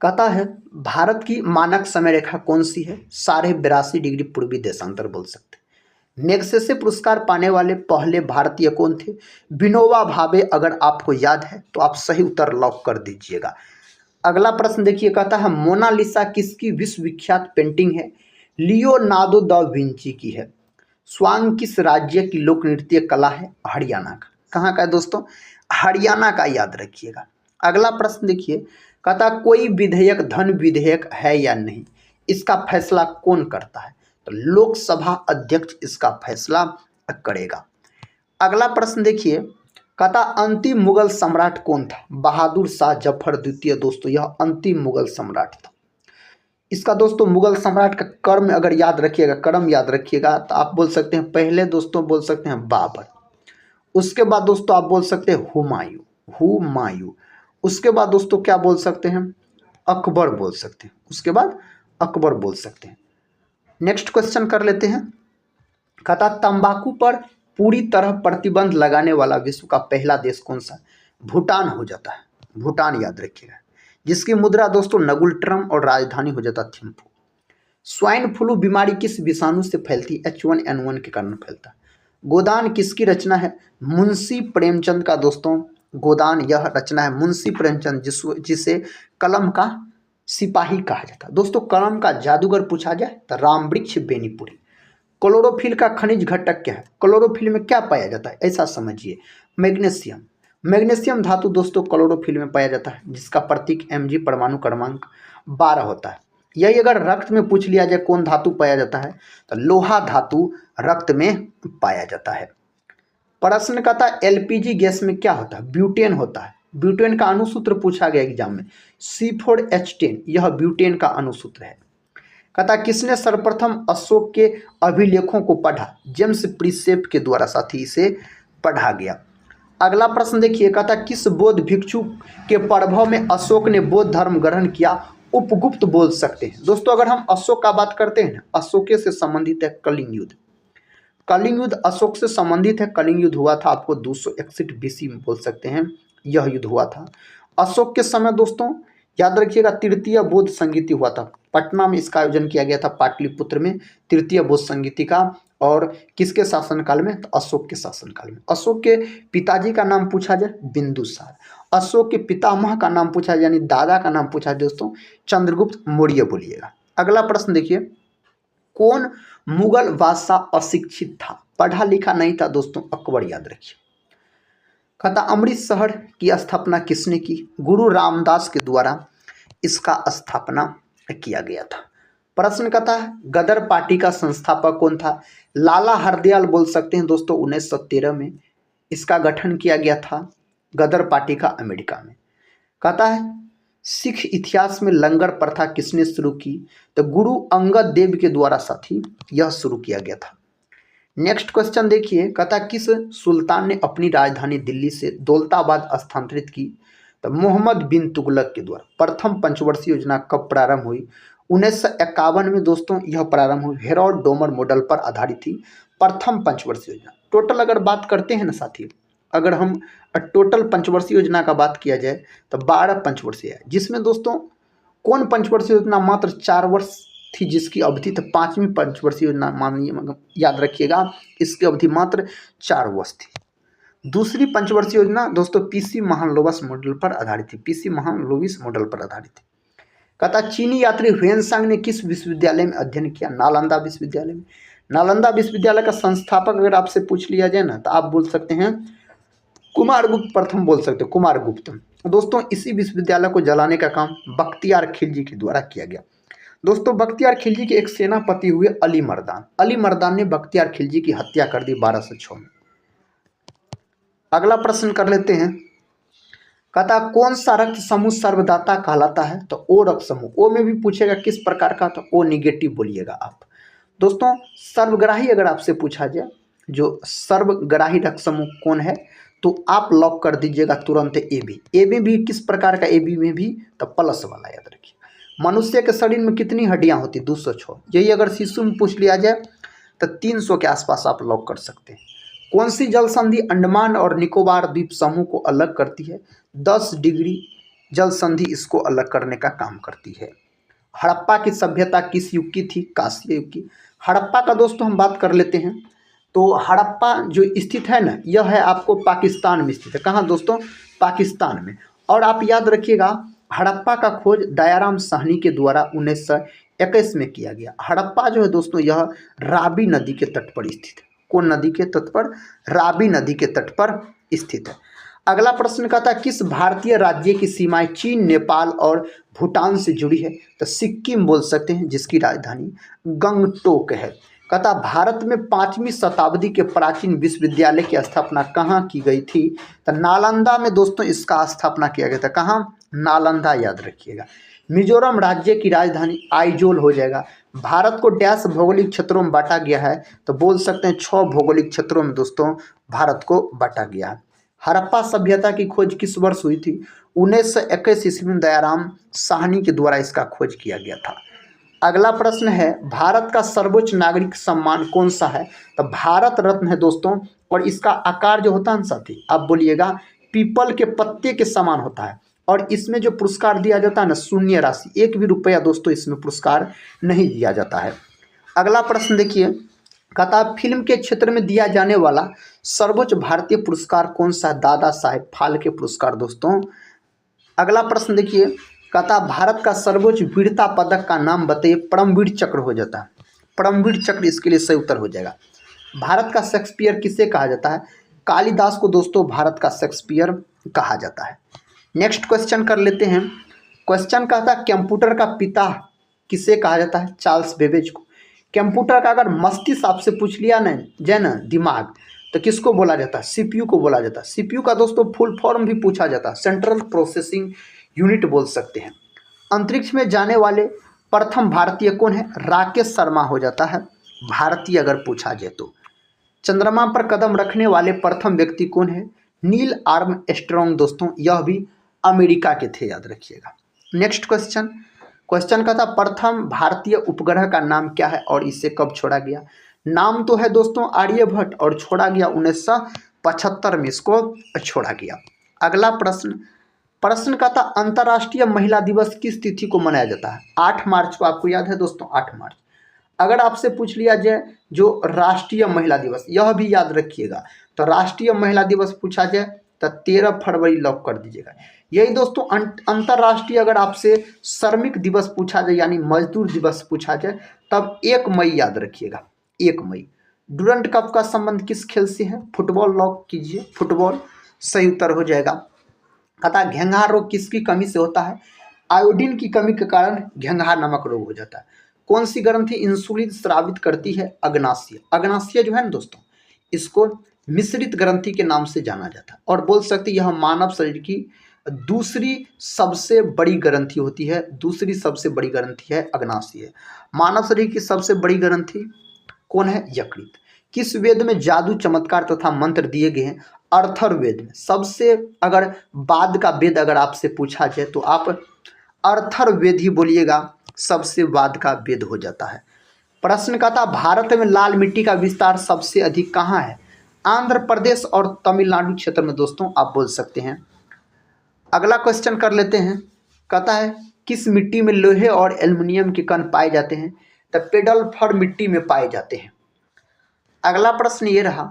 कहता है भारत की मानक समय रेखा कौन सी है? 82.5 डिग्री पूर्वी देशांतर बोल सकते हैं। मैग्सेसे पुरस्कार पाने वाले पहले भारतीय कौन थे? विनोबा भावे। अगर आपको याद है तो आप सही उत्तर लॉक कर दीजिएगा। अगला प्रश्न देखिए, कहता है मोनालिसा किसकी विश्वविख्यात पेंटिंग है? लियोनार्डो दा विंची की है। स्वांग किस राज्य की लोक नृत्य कला है? हरियाणा का। कहाँ का है दोस्तों? हरियाणा का याद रखिएगा। अगला प्रश्न देखिए, कहता कोई विधेयक धन विधेयक है या नहीं, इसका फैसला कौन करता है? तो लोकसभा अध्यक्ष इसका फैसला करेगा। अगला प्रश्न देखिए, कहता अंतिम मुगल सम्राट कौन था? बहादुर शाह जफर द्वितीय। दोस्तों यह अंतिम मुगल सम्राट था। इसका दोस्तों मुगल सम्राट का कर्म अगर याद रखिएगा, कर्म याद रखिएगा तो आप बोल सकते हैं पहले दोस्तों बोल सकते हैं बाबर, उसके बाद दोस्तों आप बोल सकते हैं हुमायूं, उसके बाद दोस्तों क्या बोल सकते हैं? अकबर बोल सकते हैं, उसके बाद अकबर बोल सकते हैं। नेक्स्ट क्वेश्चन कर लेते हैं। कहता तंबाकू पर पूरी तरह प्रतिबंध लगाने वाला विश्व का पहला देश कौन सा? भूटान हो जाता है, भूटान याद रखिएगा, जिसकी मुद्रा दोस्तों नगुल ट्रम और राजधानी हो जाता थिम्पू। स्वाइन फ्लू बीमारी किस विषाणु से फैलती? H1N1 के कारण फैलता है। गोदान किसकी रचना है? मुंशी प्रेमचंद का दोस्तों गोदान यह रचना है मुंशी प्रेमचंद, जिसे कलम का सिपाही कहा जाता है। दोस्तों कलम का जादूगर पूछा जाए तो रामवृक्ष बेनीपुरी। क्लोरोफिल का खनिज घटक क्या है? क्लोरोफिल में क्या पाया जाता है? ऐसा समझिए मैग्नीशियम। मैग्नीशियम धातु दोस्तों क्लोरोफिल में पाया जाता है, जिसका प्रतीक Mg परमाणु क्रमांक 12 होता है। यही अगर रक्त में पूछ लिया जाए कौन धातु पाया जाता है तो लोहा धातु रक्त में पाया जाता है। प्रश्न कहता है LPG गैस में क्या होता है? ब्यूटेन होता है। ब्यूटेन का अणुसूत्र पूछा गया एग्जाम में C4H10, यह ब्यूटेन का अणुसूत्र है। कहता किसने सर्वप्रथम अशोक के अभिलेखों को पढ़ा? जेम्स प्रिसेप के द्वारा साथी इसे पढ़ा गया। अगला प्रश्न देखिए, कहता किस बौद्ध भिक्षु के प्रभाव में अशोक ने बौद्ध धर्म ग्रहण किया? उपगुप्त बोल सकते हैं। दोस्तों अगर हम अशोक का बात करते हैं, अशोक से संबंधित है कलिंग युद्ध। कलिंग युद्ध अशोक से संबंधित है। कलिंग युद्ध हुआ था आपको 261 BC में बोल सकते हैं, यह युद्ध हुआ था अशोक के समय। दोस्तों याद रखिएगा तृतीय बौद्ध संगीति हुआ था, पटना में इसका आयोजन किया गया था, पाटलिपुत्र में तृतीय बौद्ध संगीति का। और किसके शासनकाल में? तो अशोक के शासनकाल में। अशोक के पिताजी का नाम पूछा जाए बिंदुसार, अशोक के पितामह का नाम पूछा जाए यानी दादा का नाम पूछा जाए दोस्तों चंद्रगुप्त मौर्य बोलिएगा। अगला प्रश्न देखिए, कौन मुगल बादशाह अशिक्षित था? पढ़ा लिखा नहीं था दोस्तों, अकबर याद रखिए। कहता अमृतसर की स्थापना किसने की? गुरु रामदास के द्वारा इसका स्थापना किया गया था। प्रश्न कहता है गदर पार्टी का संस्थापक कौन था? लाला हरदयाल बोल सकते हैं दोस्तों। 1913 में इसका गठन किया गया था गदर पार्टी का अमेरिका में। कहता है सिख इतिहास में लंगर प्रथा किसने शुरू की? तो गुरु अंगद देव के द्वारा साथी यह शुरू किया गया था। नेक्स्ट क्वेश्चन देखिए, कहता किस सुल्तान ने अपनी राजधानी दिल्ली से दौलताबाद स्थानांतरित की? तो मोहम्मद बिन तुगलक के द्वारा। प्रथम पंचवर्षीय योजना कब प्रारंभ हुई? 1951 में दोस्तों यह प्रारंभ हुई। हेरोल्ड डोमर मॉडल पर आधारित थी प्रथम पंचवर्षीय योजना। टोटल अगर बात करते हैं ना साथी, अगर हम टोटल पंचवर्षीय योजना का बात किया जाए तो 12 पंचवर्षीय है, जिसमें दोस्तों कौन पंचवर्षीय योजना मात्र 4 वर्ष थी जिसकी अवधि? तो 5वीं पंचवर्षीय योजना मानिए, याद रखिएगा इसकी अवधि मात्र 4 वर्ष थी। दूसरी पंचवर्षीय योजना दोस्तों पीसी महालनोबिस मॉडल पर आधारित थी, पीसी महालनोबिस मॉडल पर आधारित थी। कहता चीनी यात्री ह्वेनसांग ने किस विश्वविद्यालय में अध्ययन किया? नालंदा विश्वविद्यालय में। नालंदा विश्वविद्यालय का संस्थापक अगर आपसे पूछ लिया जाए ना तो आप बोल सकते हैं कुमारगुप्त प्रथम बोल सकते हो, कुमारगुप्त। दोस्तों इसी विश्वविद्यालय को जलाने का काम बख्तियार खिलजी के द्वारा किया गया। दोस्तों बख्तियार खिलजी के एक सेनापति हुए अली मर्दान। अली मर्दान ने बख्तियार खिलजी की हत्या कर दी 1206 में। अगला प्रश्न कर लेते हैं, कहता कौन सा रक्त समूह सर्वदाता कहलाता है? तो ओ रक्त समूह। ओ में भी पूछेगा किस प्रकार का, तो ओ निगेटिव बोलिएगा आप। दोस्तों सर्वग्राही अगर आपसे पूछा जाए जो सर्वग्राही रक्त समूह कौन है तो आप लॉक कर दीजिएगा तुरंत AB। AB भी किस प्रकार का? AB में भी तो प्लस वाला याद रखिए। मनुष्य के शरीर में कितनी हड्डियां होती? 206। यही अगर शिशु में पूछ लिया जाए तो 300 के आसपास आप लॉक कर सकते हैं। कौन सी जल संधि अंडमान और निकोबार द्वीप समूह को अलग करती है? 10 डिग्री जल संधि इसको अलग करने का काम करती है। हड़प्पा की सभ्यता किस युग की थी? कांस्य युग की। हड़प्पा का दोस्तों हम बात कर लेते हैं तो हड़प्पा जो स्थित है ना, यह है आपको पाकिस्तान में स्थित है। कहाँ दोस्तों? पाकिस्तान में। और आप याद रखिएगा हड़प्पा का खोज दयाराम साहनी के द्वारा 1921 में किया गया। हड़प्पा जो है दोस्तों यह रावी नदी के तट पर स्थित है। कौन नदी के तट पर? रावी नदी के तट पर स्थित है। अगला प्रश्न कहता है किस भारतीय राज्य की सीमाएं चीन, नेपाल और भूटान से जुड़ी है? तो सिक्किम बोल सकते हैं जिसकी राजधानी गंगटोक है। कहता भारत में 5वीं शताब्दी के प्राचीन विश्वविद्यालय की स्थापना कहाँ की गई थी? तो नालंदा में दोस्तों इसका स्थापना किया गया था। कहाँ? नालंदा याद रखिएगा। मिजोरम राज्य की राजधानी आइजोल हो जाएगा। भारत को डैश भौगोलिक क्षेत्रों में बांटा गया है? तो बोल सकते हैं 6 भौगोलिक क्षेत्रों में दोस्तों भारत को बांटा गया है। हड़प्पा सभ्यता की खोज किस वर्ष हुई थी? 1921 ईस्वी में दयाराम साहनी के द्वारा इसका खोज किया गया था। अगला प्रश्न है भारत का सर्वोच्च नागरिक सम्मान कौन सा है? तो भारत रत्न है दोस्तों। और इसका आकार जो होता है ना साथी, आप बोलिएगा पीपल के पत्ते के समान होता है। और इसमें जो पुरस्कार दिया जाता है ना, शून्य राशि, 1 भी रुपया दोस्तों इसमें पुरस्कार नहीं दिया जाता है। अगला प्रश्न देखिए, कहता फिल्म के क्षेत्र में दिया जाने वाला सर्वोच्च भारतीय पुरस्कार कौन सा? दादा साहेब फाल्के पुरस्कार दोस्तों। अगला प्रश्न देखिए, कहता भारत का सर्वोच्च वीरता पदक का नाम बताइए। परमवीर चक्र हो जाता है, परमवीर चक्र इसके लिए सही उत्तर हो जाएगा। भारत का शेक्सपियर किसे कहा जाता है? कालिदास को दोस्तों भारत का शेक्सपियर कहा जाता है। नेक्स्ट क्वेश्चन कर लेते हैं। क्वेश्चन कहता कंप्यूटर का पिता किसे कहा जाता है? चार्ल्स बेबेज को। कंप्यूटर का अगर मस्तिष्क आपसे पूछ लिया ना जाए ना, दिमाग, तो किसको बोला जाता है? CPU को बोला जाता है। CPU का दोस्तों फुल फॉर्म भी पूछा जाता है, सेंट्रल प्रोसेसिंग यूनिट बोल सकते हैं। अंतरिक्ष में जाने वाले प्रथम भारतीय कौन है? राकेश शर्मा हो जाता है भारतीय अगर पूछा जाए तो। चंद्रमा पर कदम रखने वाले प्रथम व्यक्ति कौन है? नील आर्मस्ट्रॉन्ग दोस्तों, यह भी अमेरिका के थे, याद रखिएगा। नेक्स्ट क्वेश्चन का था प्रथम भारतीय उपग्रह का नाम क्या है और इसे कब छोड़ा गया? नाम तो है दोस्तों आर्यभट्ट और छोड़ा गया 1975 में इसको छोड़ा गया। अगला प्रश्न का था अंतर्राष्ट्रीय महिला दिवस किस तिथि को मनाया जाता है? 8 मार्च को, आपको याद है दोस्तों 8 मार्च। अगर आपसे पूछ लिया जाए जो राष्ट्रीय महिला दिवस, यह भी याद रखिएगा, तो राष्ट्रीय महिला दिवस पूछा जाए तो 13 फरवरी लॉक कर दीजिएगा। यही दोस्तों अंतर्राष्ट्रीय अगर आपसे श्रमिक दिवस पूछा जाए यानी मजदूर दिवस पूछा जाए तब 1 मई याद रखिएगा, 1 मई। डुरंड कप का संबंध किस खेल से है? फुटबॉल, लॉक कीजिए, फुटबॉल सही उत्तर हो जाएगा। कहता घेंघा रोग किसकी कमी से होता है? आयोडीन की कमी के कारण घेंघा नमक रोग हो जाता है। कौन सी ग्रंथि इंसुलिन स्रावित करती है? अग्नाशय। अग्नाशय जो है ना दोस्तों, इसको मिश्रित ग्रंथि के नाम से जाना जाता है और बोल सकते यह मानव शरीर की दूसरी सबसे बड़ी ग्रंथि होती है। दूसरी सबसे बड़ी ग्रंथि है अग्नाशय। मानव शरीर की सबसे बड़ी ग्रंथि कौन है? यकृत। किस वेद में जादू, चमत्कार तथा मंत्र दिए गए हैं? अर्थर्ववेद में। सबसे अगर बाद का वेद अगर आपसे पूछा जाए तो आप अर्थर्ववेद ही बोलिएगा, सबसे बाद का वेद हो जाता है। प्रश्न का था भारत में लाल मिट्टी का विस्तार सबसे अधिक कहाँ है? आंध्र प्रदेश और तमिलनाडु क्षेत्र में दोस्तों आप बोल सकते हैं। अगला क्वेश्चन कर लेते हैं। कहता है किस मिट्टी में लोहे और एल्युमिनियम के कण पाए जाते हैं? तो पेडल फर मिट्टी में पाए जाते हैं। अगला प्रश्न ये रहा।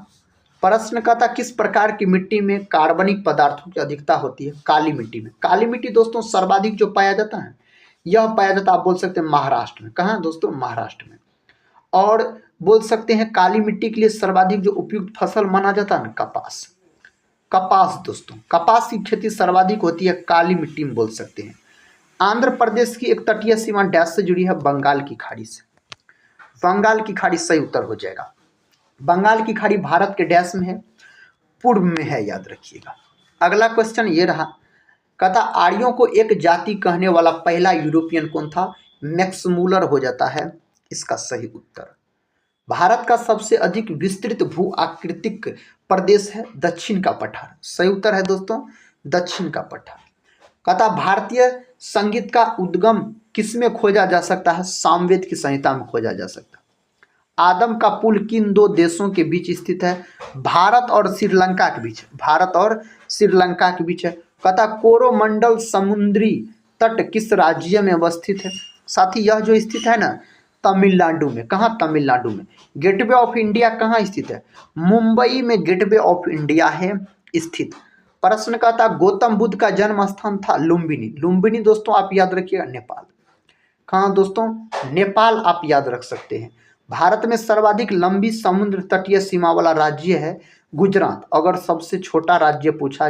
प्रश्न का था किस प्रकार की मिट्टी में कार्बनिक पदार्थों की अधिकता होती है? काली मिट्टी में। काली मिट्टी दोस्तों सर्वाधिक जो पाया जाता है यह पाया जाता है, आप बोल सकते हैं महाराष्ट्र में। कहाँ दोस्तों? महाराष्ट्र में। और बोल सकते हैं काली मिट्टी के लिए सर्वाधिक जो उपयुक्त फसल माना जाता है ना, कपास। कपास दोस्तों, कपास की खेती सर्वाधिक होती है काली मिट्टी में, बोल सकते हैं। आंध्र प्रदेश की एक तटीय सीमा डैश से जुड़ी है? बंगाल की खाड़ी से। बंगाल की खाड़ी सही उत्तर हो जाएगा। बंगाल की खाड़ी भारत के डैश में है? पूर्व में है, याद रखिएगा। अगला क्वेश्चन ये रहा। कहता आर्यों को एक जाति कहने वाला पहला यूरोपियन कौन था? मैक्स मूलर हो जाता है इसका सही उत्तर। भारत का सबसे अधिक विस्तृत भू आकृतिक प्रदेश है? दक्षिण का पठार। सही उत्तर है दोस्तों, दक्षिण का पठार। कहता भारतीय संगीत का उद्गम किसमें खोजा जा सकता है? सामवेद की संहिता में खोजा जा सकता है। आदम का पुल किन 2 देशों के बीच स्थित है? भारत और श्रीलंका के बीच। भारत और श्रीलंका के बीच है। कहता कोरोमंडल समुद्री तट किस राज्य में अवस्थित है? साथी यह जो स्थित है ना, तमिलनाडु में। कहाँ? तमिलनाडु में। गेटवे ऑफ इंडिया कहाँ स्थित है? मुंबई में गेटवे ऑफ इंडिया है स्थित। प्रश्न का था गौतम बुद्ध का जन्म स्थान था? लुम्बिनी। लुम्बिनी दोस्तों आप याद रखिएगा नेपाल। कहाँ दोस्तों? नेपाल आप याद रख सकते हैं। भारत में सर्वाधिक लंबी समुद्र तटीय सीमा वाला राज्य है गुजरात। अगर सबसे छोटा राज्य पूछा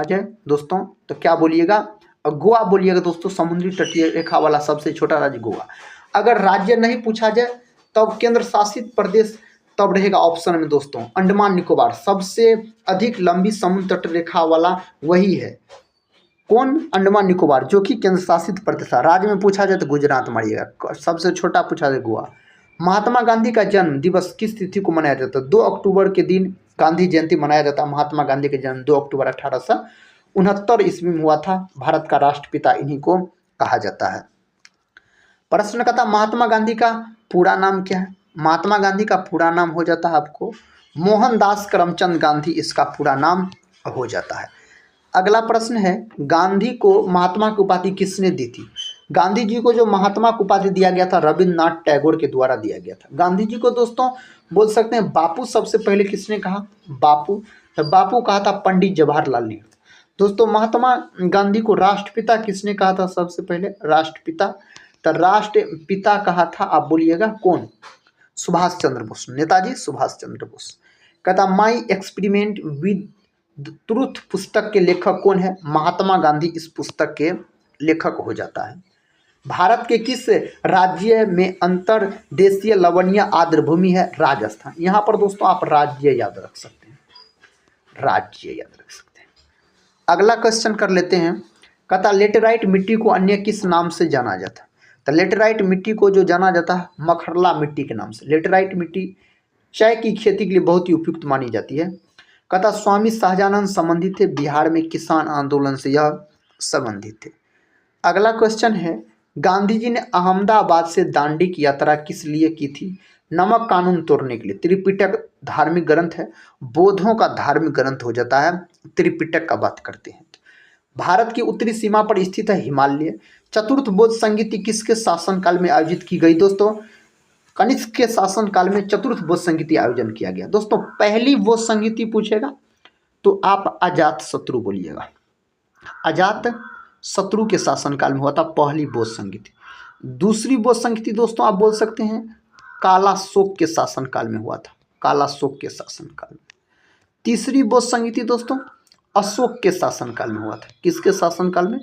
जाए दोस्तों तो क्या बोलिएगा? गोवा बोलिएगा दोस्तों। समुद्री तटीय रेखा वाला सबसे छोटा राज्य गोवा। अगर राज्य नहीं पूछा जाए तब केंद्र शासित प्रदेश तब रहेगा ऑप्शन में दोस्तों अंडमान निकोबार। सबसे अधिक लंबी समुद्र तट रेखा वाला वही है। कौन? अंडमान निकोबार, जो कि केंद्र शासित प्रदेश है। राज्य में पूछा जाए तो गुजरात मारिएगा। सबसे छोटा पूछा जाए गोवा। महात्मा गांधी का जन्म दिवस किस तिथि को मनाया जाता है? 2 अक्टूबर के दिन गांधी जयंती मनाया जाता है। महात्मा गांधी का जन्म 2 अक्टूबर 1869 ईस्वी में हुआ था। भारत का राष्ट्रपिता इन्हीं को कहा जाता है। प्रश्न का था महात्मा गांधी का पूरा नाम क्या है? महात्मा गांधी का पूरा नाम हो जाता है आपको मोहनदास करमचंद गांधी, इसका पूरा नाम हो जाता है। अगला प्रश्न है गांधी को महात्मा की उपाधि किसने दी थी? गांधी जी को जो महात्मा की उपाधि दिया गया था रविन्द्रनाथ टैगोर के द्वारा दिया गया था। गांधी जी को दोस्तों बोल सकते हैं बापू सबसे पहले किसने कहा? बापू। तो बापू कहा था पंडित जवाहरलाल नेहरू। दोस्तों महात्मा गांधी को राष्ट्रपिता किसने कहा था? सबसे पहले राष्ट्रपिता। तो राष्ट्रपिता कहा था आप बोलिएगा कौन? सुभाष चंद्र बोस, नेताजी सुभाष चंद्र बोस। कहता माई एक्सपेरिमेंट विद ट्रुथ पुस्तक के लेखक कौन है? महात्मा गांधी इस पुस्तक के लेखक हो जाता है। भारत के किस राज्य में अंतरदेशीय लवणीय आर्द्रभूमि है? राजस्थान। यहाँ पर दोस्तों आप राज्य याद रख सकते हैं, राज्य याद रख सकते हैं। अगला क्वेश्चन कर लेते हैं। कहता लेटेराइट मिट्टी को अन्य किस नाम से जाना जाता है? तो लेटेराइट मिट्टी को जो जाना जाता है मखरला मिट्टी के नाम से। लेटेराइट मिट्टी चाय की खेती के लिए बहुत ही उपयुक्त मानी जाती है। कहता स्वामी शाहजानंद संबंधित थे बिहार में किसान आंदोलन से, यह संबंधित थे। अगला क्वेश्चन है, गांधी जी ने अहमदाबाद से दांडी की यात्रा किस लिए की थी? नमक कानून तोड़ने के लिए। त्रिपिटक धार्मिक ग्रंथ है, बौद्धों का धार्मिक ग्रंथ हो जाता है, त्रिपिटक का बात करते हैं। भारत की उत्तरी सीमा पर स्थित है हिमालय। चतुर्थ बौद्ध संगीति किसके शासनकाल में आयोजित की गई? दोस्तों कनिष्क के शासनकाल में चतुर्थ बौद्ध संगीति आयोजन किया गया। दोस्तों पहली बौद्ध संगीति पूछेगा तो आप अजात शत्रु बोलिएगा। अजात शत्रु के शासनकाल में हुआ था पहली बौद्ध संगीति। दूसरी बौद्ध संगीति दोस्तों आप बोल सकते हैं कालाशोक के शासनकाल में हुआ था, कालाशोक के शासनकाल में। तीसरी बौद्ध संगीति दोस्तों अशोक के शासनकाल में हुआ था। किसके शासनकाल में?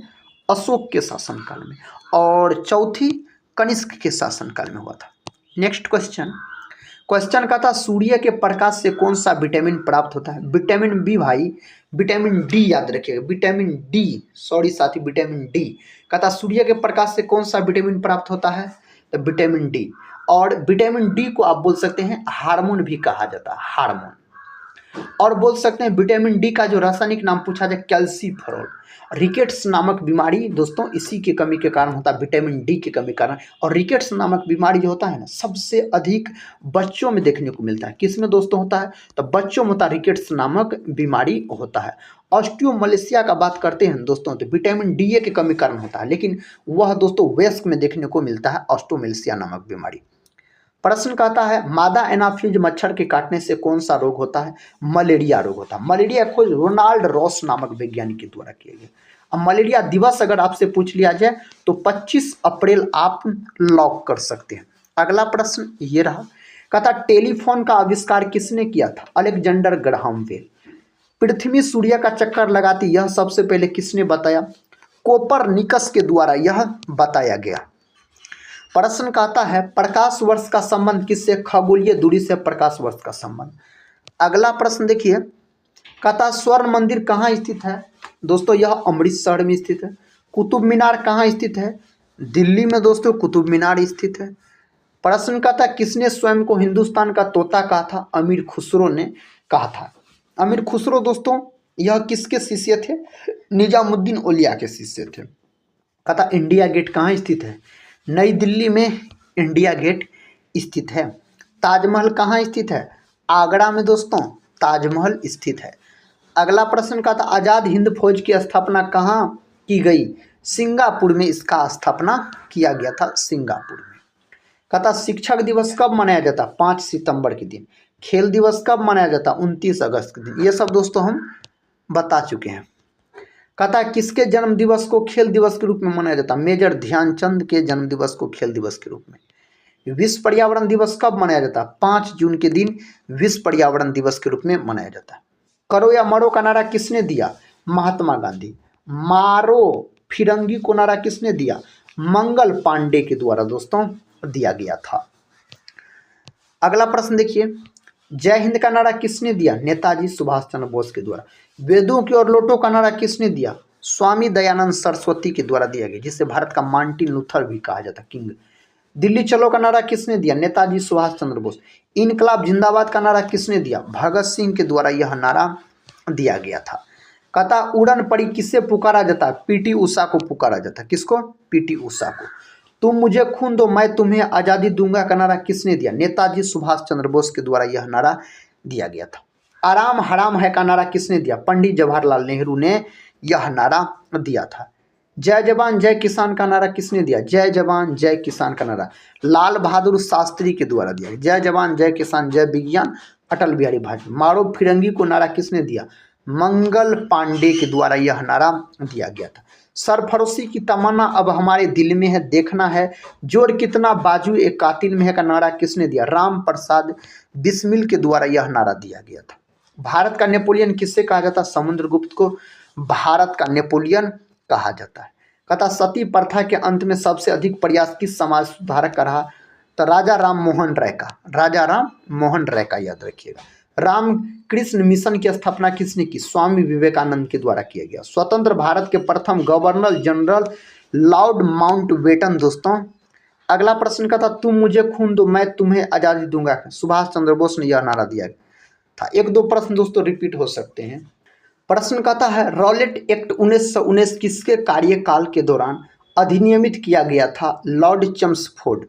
अशोक के शासनकाल में। और चौथी कनिष्क के शासनकाल में हुआ था। नेक्स्ट क्वेश्चन का था सूर्य के प्रकाश से कौन सा विटामिन प्राप्त होता है? विटामिन बी भाई, विटामिन डी याद रखिएगा, विटामिन डी, सॉरी साथी विटामिन डी। कहता सूर्य के प्रकाश से कौन सा विटामिन प्राप्त होता है? तो विटामिन डी। और विटामिन डी को आप बोल सकते हैं हार्मोन भी कहा जाता है, हार्मोन। और बोल सकते हैं विटामिन डी का जो रासायनिक नाम पूछा जाए कैल्सीफेरॉल। रिकेट्स नामक बीमारी दोस्तों इसी की कमी के कारण होता है, विटामिन डी की कमी के कारण। और रिकेट्स नामक बीमारी जो होता है ना सबसे अधिक बच्चों में देखने को मिलता है। किसमें दोस्तों होता है? तो बच्चों में होता है, रिकेट्स नामक बीमारी होता है। ऑस्टियोमलेशिया का बात करते हैं दोस्तों तो विटामिन डी के कमी कारण होता है, लेकिन वह दोस्तों वयस्क में देखने को मिलता है ऑस्टियोमलेशिया नामक बीमारी। प्रश्न कहता है मादा एनाफिल्स मच्छर के काटने से कौन सा रोग होता है? मलेरिया रोग होता है। मलेरिया खोज रोनाल्ड रॉस नामक वैज्ञानिक के द्वारा किया गया। अब मलेरिया दिवस अगर आपसे पूछ लिया जाए तो 25 अप्रैल आप लॉक कर सकते हैं। अगला प्रश्न ये रहा, कहता टेलीफोन का आविष्कार किसने किया था? Alexander Graham Bell. पृथ्वी सूर्य का चक्कर लगाती यह सबसे पहले किसने बताया? कोपरनिकस के द्वारा यह बताया गया। प्रश्न कहता है प्रकाश वर्ष का संबंध किससे? खगोलीय दूरी से प्रकाश वर्ष का संबंध। अगला प्रश्न देखिए, कहता स्वर्ण मंदिर कहाँ स्थित है? दोस्तों यह अमृतसर में स्थित है। कुतुब मीनार कहाँ स्थित है? दिल्ली में दोस्तों कुतुब मीनार स्थित है। प्रश्न कहता किसने स्वयं को हिंदुस्तान का तोता कहा था? अमीर खुसरो ने कहा था। अमीर खुसरो दोस्तों यह किसके शिष्य थे? निजामुद्दीन औलिया के शिष्य थे। कहता इंडिया गेट कहाँ स्थित है? नई दिल्ली में इंडिया गेट स्थित है। ताजमहल कहाँ स्थित है? आगरा में दोस्तों ताजमहल स्थित है। अगला प्रश्न का था आज़ाद हिंद फौज की स्थापना कहाँ की गई? सिंगापुर में इसका स्थापना किया गया था, सिंगापुर में। कहता शिक्षक दिवस कब मनाया जाता? 5 सितंबर के दिन। खेल दिवस कब मनाया जाता? 29 अगस्त के दिन। ये सब दोस्तों हम बता चुके हैं। कहता है किसके जन्म दिवस को खेल दिवस के रूप में मनाया जाता? मेजर ध्यानचंद के जन्म दिवस को खेल दिवस के रूप में। विश्व पर्यावरण दिवस कब मनाया जाता? 5 जून के दिन विश्व पर्यावरण दिवस के रूप में मनाया जाता है। करो या मरो का नारा किसने दिया? महात्मा गांधी। मारो फिरंगी को नारा किसने दिया? मंगल पांडे के द्वारा दोस्तों दिया गया था। अगला प्रश्न देखिए, जय हिंद का नारा किसने दिया? नेताजी सुभाष चंद्र बोस के द्वारा। वेदों की और लौटो का नारा किसने दिया? स्वामी दयानंद सरस्वती के द्वारा दिया गया, जिसे भारत का मार्टिन लूथर भी कहा जाता, किंग। दिल्ली चलो का नारा किसने दिया? नेताजी सुभाष चंद्र बोस। इनकलाब जिंदाबाद का नारा किसने दिया? भगत सिंह के द्वारा यह नारा दिया गया था। कहता उड़न पड़ी किससे पुकारा जाता? पीटी उषा को पुकारा जाता। किसको? पीटी उषा को। तुम मुझे खून दो मैं तुम्हें आज़ादी दूंगा का नारा किसने दिया? नेताजी सुभाष चंद्र बोस के द्वारा यह नारा दिया गया था। आराम हराम है का नारा किसने दिया? पंडित जवाहरलाल नेहरू ने यह नारा दिया था। जय जवान जय किसान का नारा किसने दिया? जय जवान जय किसान का नारा लाल बहादुर शास्त्री के द्वारा दिया। जय जवान जय किसान जय विज्ञान अटल बिहारी वाजपेयी। मारो फिरंगी को नारा किसने दिया? मंगल पांडे के द्वारा यह नारा दिया गया था। सरफरोशी की तमन्ना अब हमारे दिल में है, देखना है जोर कितना बाजू एक कातिल में है का नारा किसने दिया? राम प्रसाद बिस्मिल के द्वारा यह नारा दिया गया था। भारत का नेपोलियन किससे कहा जाता? समुद्रगुप्त को भारत का नेपोलियन कहा जाता है। कहता सती प्रथा के अंत में सबसे अधिक प्रयास किस समाज सुधारक का रहा? तो राजा राम मोहन राय का, राजा राम मोहन राय का याद रखिएगा। रामकृष्ण मिशन की स्थापना किसने की? स्वामी विवेकानंद के द्वारा किया गया। स्वतंत्र भारत के प्रथम गवर्नर जनरल लॉर्ड माउंटबेटन दोस्तों। अगला प्रश्न का था तुम मुझे खून दो मैं तुम्हें आज़ादी दूंगा। सुभाष चंद्र बोस ने यह नारा दिया था। एक दो प्रश्न दोस्तों रिपीट हो सकते हैं। प्रश्न कहता है रॉलेट एक्ट 1919 किसके कार्यकाल के दौरान अधिनियमित किया गया था? Lord Chelmsford.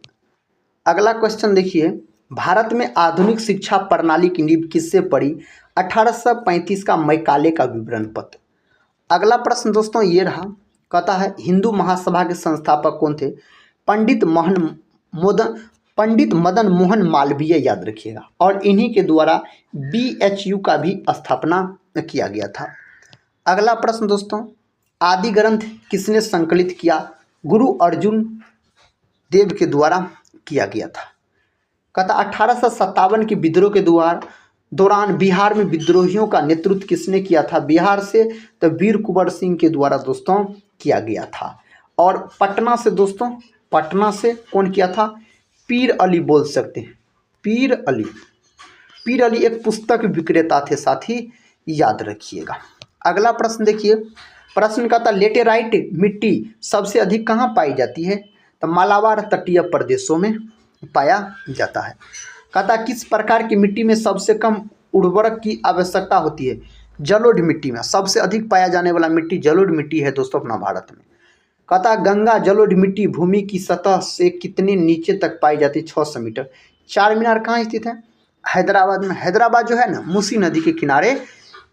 अगला क्वेश्चन देखिए, भारत में आधुनिक शिक्षा प्रणाली की नींव किससे पड़ी? 1835 का मैकाले का विवरण पत्र। अगला प्रश्न दोस्तों ये रहा, कहता है हिंदू महासभा के संस्थापक कौन थे? पंडित मदन मोहन मालवीय, याद रखिएगा। और इन्हीं के द्वारा BHU का भी स्थापना किया गया था। अगला प्रश्न दोस्तों, आदि ग्रंथ किसने संकलित किया? गुरु अर्जुन देव के द्वारा किया गया था। कहता 1857 के विद्रोह के दौरान बिहार में विद्रोहियों का नेतृत्व किसने किया था? बिहार से तो वीर कुंवर सिंह के द्वारा दोस्तों किया गया था। और पटना से दोस्तों, पटना से कौन किया था? पीर अली बोल सकते हैं, पीर अली एक पुस्तक विक्रेता थे, साथ ही याद रखिएगा। अगला प्रश्न देखिए, प्रश्न का था लेटेराइट मिट्टी सबसे अधिक कहाँ पाई जाती है? तो मालाबार तटीय प्रदेशों में पाया जाता है। कहता किस प्रकार की मिट्टी में सबसे कम उर्वरक की आवश्यकता होती है? जलोढ़ मिट्टी में। सबसे अधिक पाया जाने वाला मिट्टी जलोढ़ मिट्टी है दोस्तों अपना भारत में। कहता गंगा जलोढ़ मिट्टी भूमि की सतह से कितने नीचे तक पाई जाती है? 600 मीटर। चार मीनार कहाँ स्थित है? हैदराबाद में। हैदराबाद जो है ना मूसी नदी के किनारे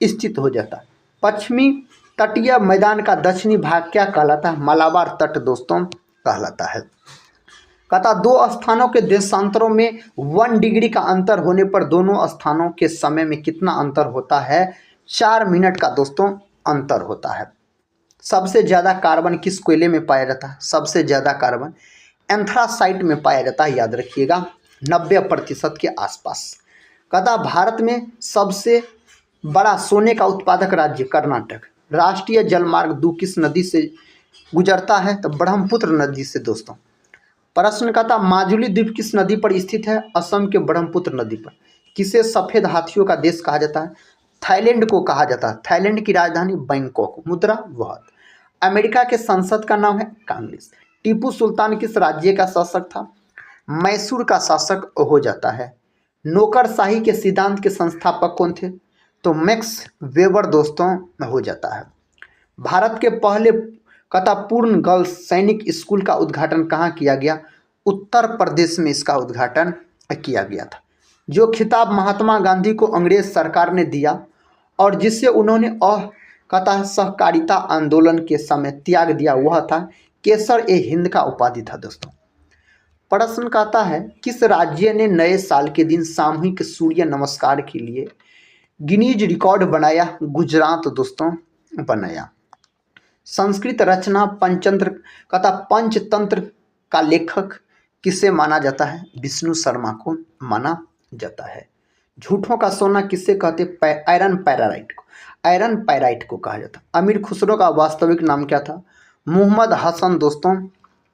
स्थित हो जाता है। पश्चिमी तटीय मैदान का दक्षिणी भाग क्या कहलाता है? मालाबार तट दोस्तों कहलाता है। कहता दो स्थानों के देशांतरों में 1 डिग्री का अंतर होने पर दोनों स्थानों के समय में कितना अंतर होता है? 4 मिनट का दोस्तों अंतर होता है। सबसे ज़्यादा कार्बन किस कोयले में पाया जाता है? सबसे ज़्यादा कार्बन एंथ्रासाइट में पाया जाता है, याद रखिएगा, 90% के आसपास। कहता भारत में सबसे बड़ा सोने का उत्पादक राज्य कर्नाटक। राष्ट्रीय जलमार्ग 2 किस नदी से गुजरता है? तो ब्रह्मपुत्र नदी से दोस्तों। प्रश्न कहता माजुली द्वीप किस नदी पर स्थित है? असम के ब्रह्मपुत्र नदी पर। किसे सफ़ेद हाथियों का देश कहा जाता है? थाईलैंड को कहा जाता है। थाईलैंड की राजधानी बैंकॉक। मुद्रा वहत। अमेरिका के संसद का नाम है कांग्रेस। टीपू सुल्तान किस राज्य का शासक था? मैसूर का शासक हो जाता है। नौकरशाही के सिद्धांत के संस्थापक कौन थे? तो मैक्स वेबर दोस्तों हो जाता है। भारत के पहले कहता पूर्ण गर्ल्स सैनिक स्कूल का उद्घाटन कहाँ किया गया? उत्तर प्रदेश में इसका उद्घाटन किया गया था। जो खिताब महात्मा गांधी को अंग्रेज सरकार ने दिया और जिससे उन्होंने कहता सहकारिता आंदोलन के समय त्याग दिया, वह था केसर-ए-हिंद का उपाधि था दोस्तों। प्रश्न कहता है किस राज्य ने नए साल के दिन सामूहिक सूर्य नमस्कार के लिए गिनीज रिकॉर्ड बनाया? गुजरात दोस्तों बनाया। संस्कृत रचना पंचतंत्र का लेखक किसे माना जाता है? विष्णु शर्मा को माना जाता है। झूठों का सोना किसे कहते? आयरन पैराइट को। आयरन पैराइट को कहा जाता है। अमीर खुसरो का वास्तविक नाम क्या था? मोहम्मद हसन दोस्तों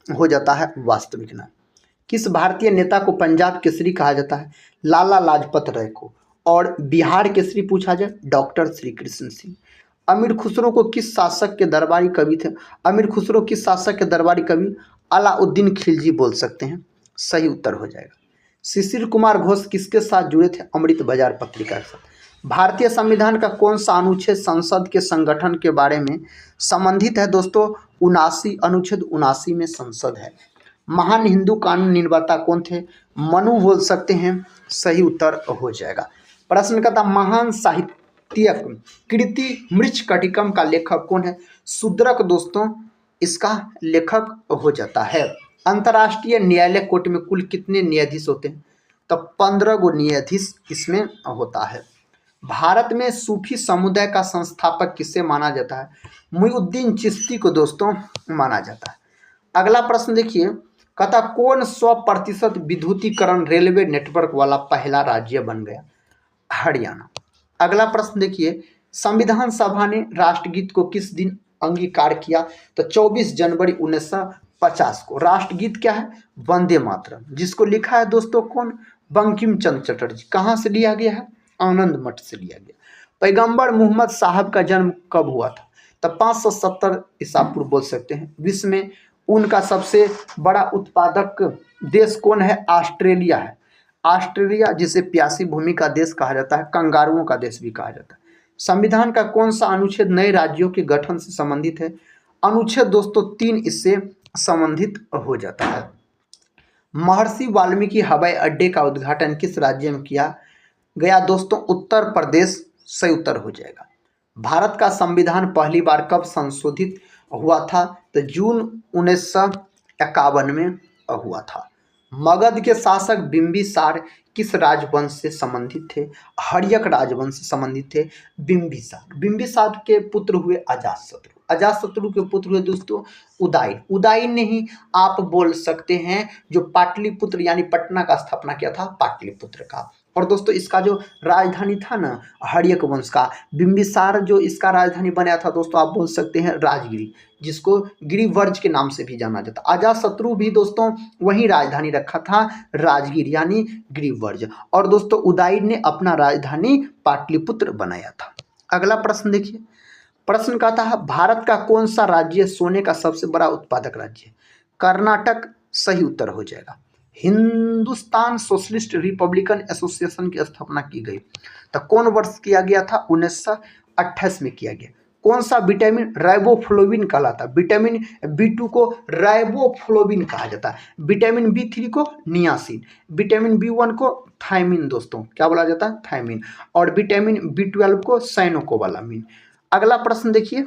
हो जाता है वास्तविक नाम। किस भारतीय नेता को पंजाब केसरी कहा जाता है? लाला लाजपत राय को। और बिहार केसरी पूछा जाए, डॉक्टर श्री कृष्ण सिंह। अमीर खुसरो को किस शासक के दरबारी कवि थे? अमीर खुसरो किस शासक के दरबारी कवि? अलाउद्दीन खिलजी बोल सकते हैं, सही उत्तर हो जाएगा। शिशिर कुमार घोष किसके साथ जुड़े थे? अमृत बाजार पत्रिका के साथ। भारतीय संविधान का कौन सा अनुच्छेद संसद के संगठन के बारे में संबंधित है दोस्तों? 79, अनुच्छेद 79 में संसद है। महान हिंदू कानून निर्माता कौन थे? मनु बोल सकते हैं, सही उत्तर हो जाएगा। प्रश्न का था महान साहित्यक कृति मृच्छकटिकम का लेखक कौन है? शूद्रक दोस्तों इसका लेखक हो जाता है। अंतर्राष्ट्रीय न्यायालय कोर्ट में कुल कितने न्यायाधीश होते हैं? तो 15 गो न्यायाधीश इसमें होता है। भारत में सूफी समुदाय का संस्थापक किसे माना जाता है? मुइनुद्दीन चिश्ती को दोस्तों माना जाता है। अगला प्रश्न देखिए, कहता कौन 100% विद्युतीकरण रेलवे नेटवर्क वाला पहला राज्य बन गया? हरियाणा। अगला प्रश्न देखिए, संविधान सभा ने राष्ट्रगीत को किस दिन अंगीकार किया? तो 24 जनवरी 1950 को। राष्ट्रगीत क्या है? वंदे मातरम, जिसको लिखा है दोस्तों कौन? बंकिम चंद्र चटर्जी। कहाँ से लिया गया है? आनंद मठ से लिया गया। पैगंबर मोहम्मद साहब का जन्म कब हुआ था? तो 570 ईसा पूर्व बोल सकते हैं। विश्व में उनका सबसे बड़ा उत्पादक देश कौन है? ऑस्ट्रेलिया है। ऑस्ट्रेलिया जिसे प्यासी भूमि का देश कहा जाता है, कंगारुओं का देश भी कहा जाता है। संविधान का कौन सा अनुच्छेद नए राज्यों के गठन से संबंधित है? अनुच्छेद दोस्तों 3 इससे संबंधित हो जाता है। महर्षि वाल्मीकि हवाई अड्डे का उद्घाटन किस राज्य में किया गया? दोस्तों उत्तर प्रदेश। सही उत्तर हो जाएगा। भारत का संविधान पहली बार कब संशोधित हुआ था? तो जून 1951 में हुआ था। मगध के शासक बिंबिसार किस राजवंश से संबंधित थे? हर्यक राजवंश से संबंधित थे बिंबिसार। बिंबिसार के पुत्र हुए अजातशत्रु। अजातशत्रु के पुत्र हुए दोस्तों उदयन। उदयन ने ही आप बोल सकते हैं जो पाटलिपुत्र यानी पटना का स्थापना किया था, पाटलिपुत्र का। और दोस्तों इसका जो राजधानी था ना हर्यक वंश का, बिंबिसार जो इसका राजधानी बनाया था दोस्तों आप बोल सकते हैं राजगिरी, जिसको गिरिवर्ज के नाम से भी जाना जाता। अजातशत्रु भी दोस्तों वही राजधानी रखा था, राजगिर यानी गिरिवर्ज। और दोस्तों उदयन ने अपना राजधानी पाटलिपुत्र बनाया था। अगला प्रश्न देखिए। प्रश्न कहता है भारत का कौन सा राज्य सोने का सबसे बड़ा उत्पादक राज्य है? कर्नाटक। सही उत्तर हो जाएगा। हिंदुस्तान सोशलिस्ट रिपब्लिकन एसोसिएशन की स्थापना की गई तो कौन वर्ष किया गया था? 1928 में किया गया। कौन सा विटामिन राइबोफ्लोविन कहलाता है? विटामिन B2 को राइबोफ्लोविन कहा जाता है, विटामिन B3 को नियासिन, विटामिन B1 को थायमिन। दोस्तों क्या बोला जाता है? थायमिन। और विटामिन B12 को साइनोकोबालामिन। अगला प्रश्न देखिए।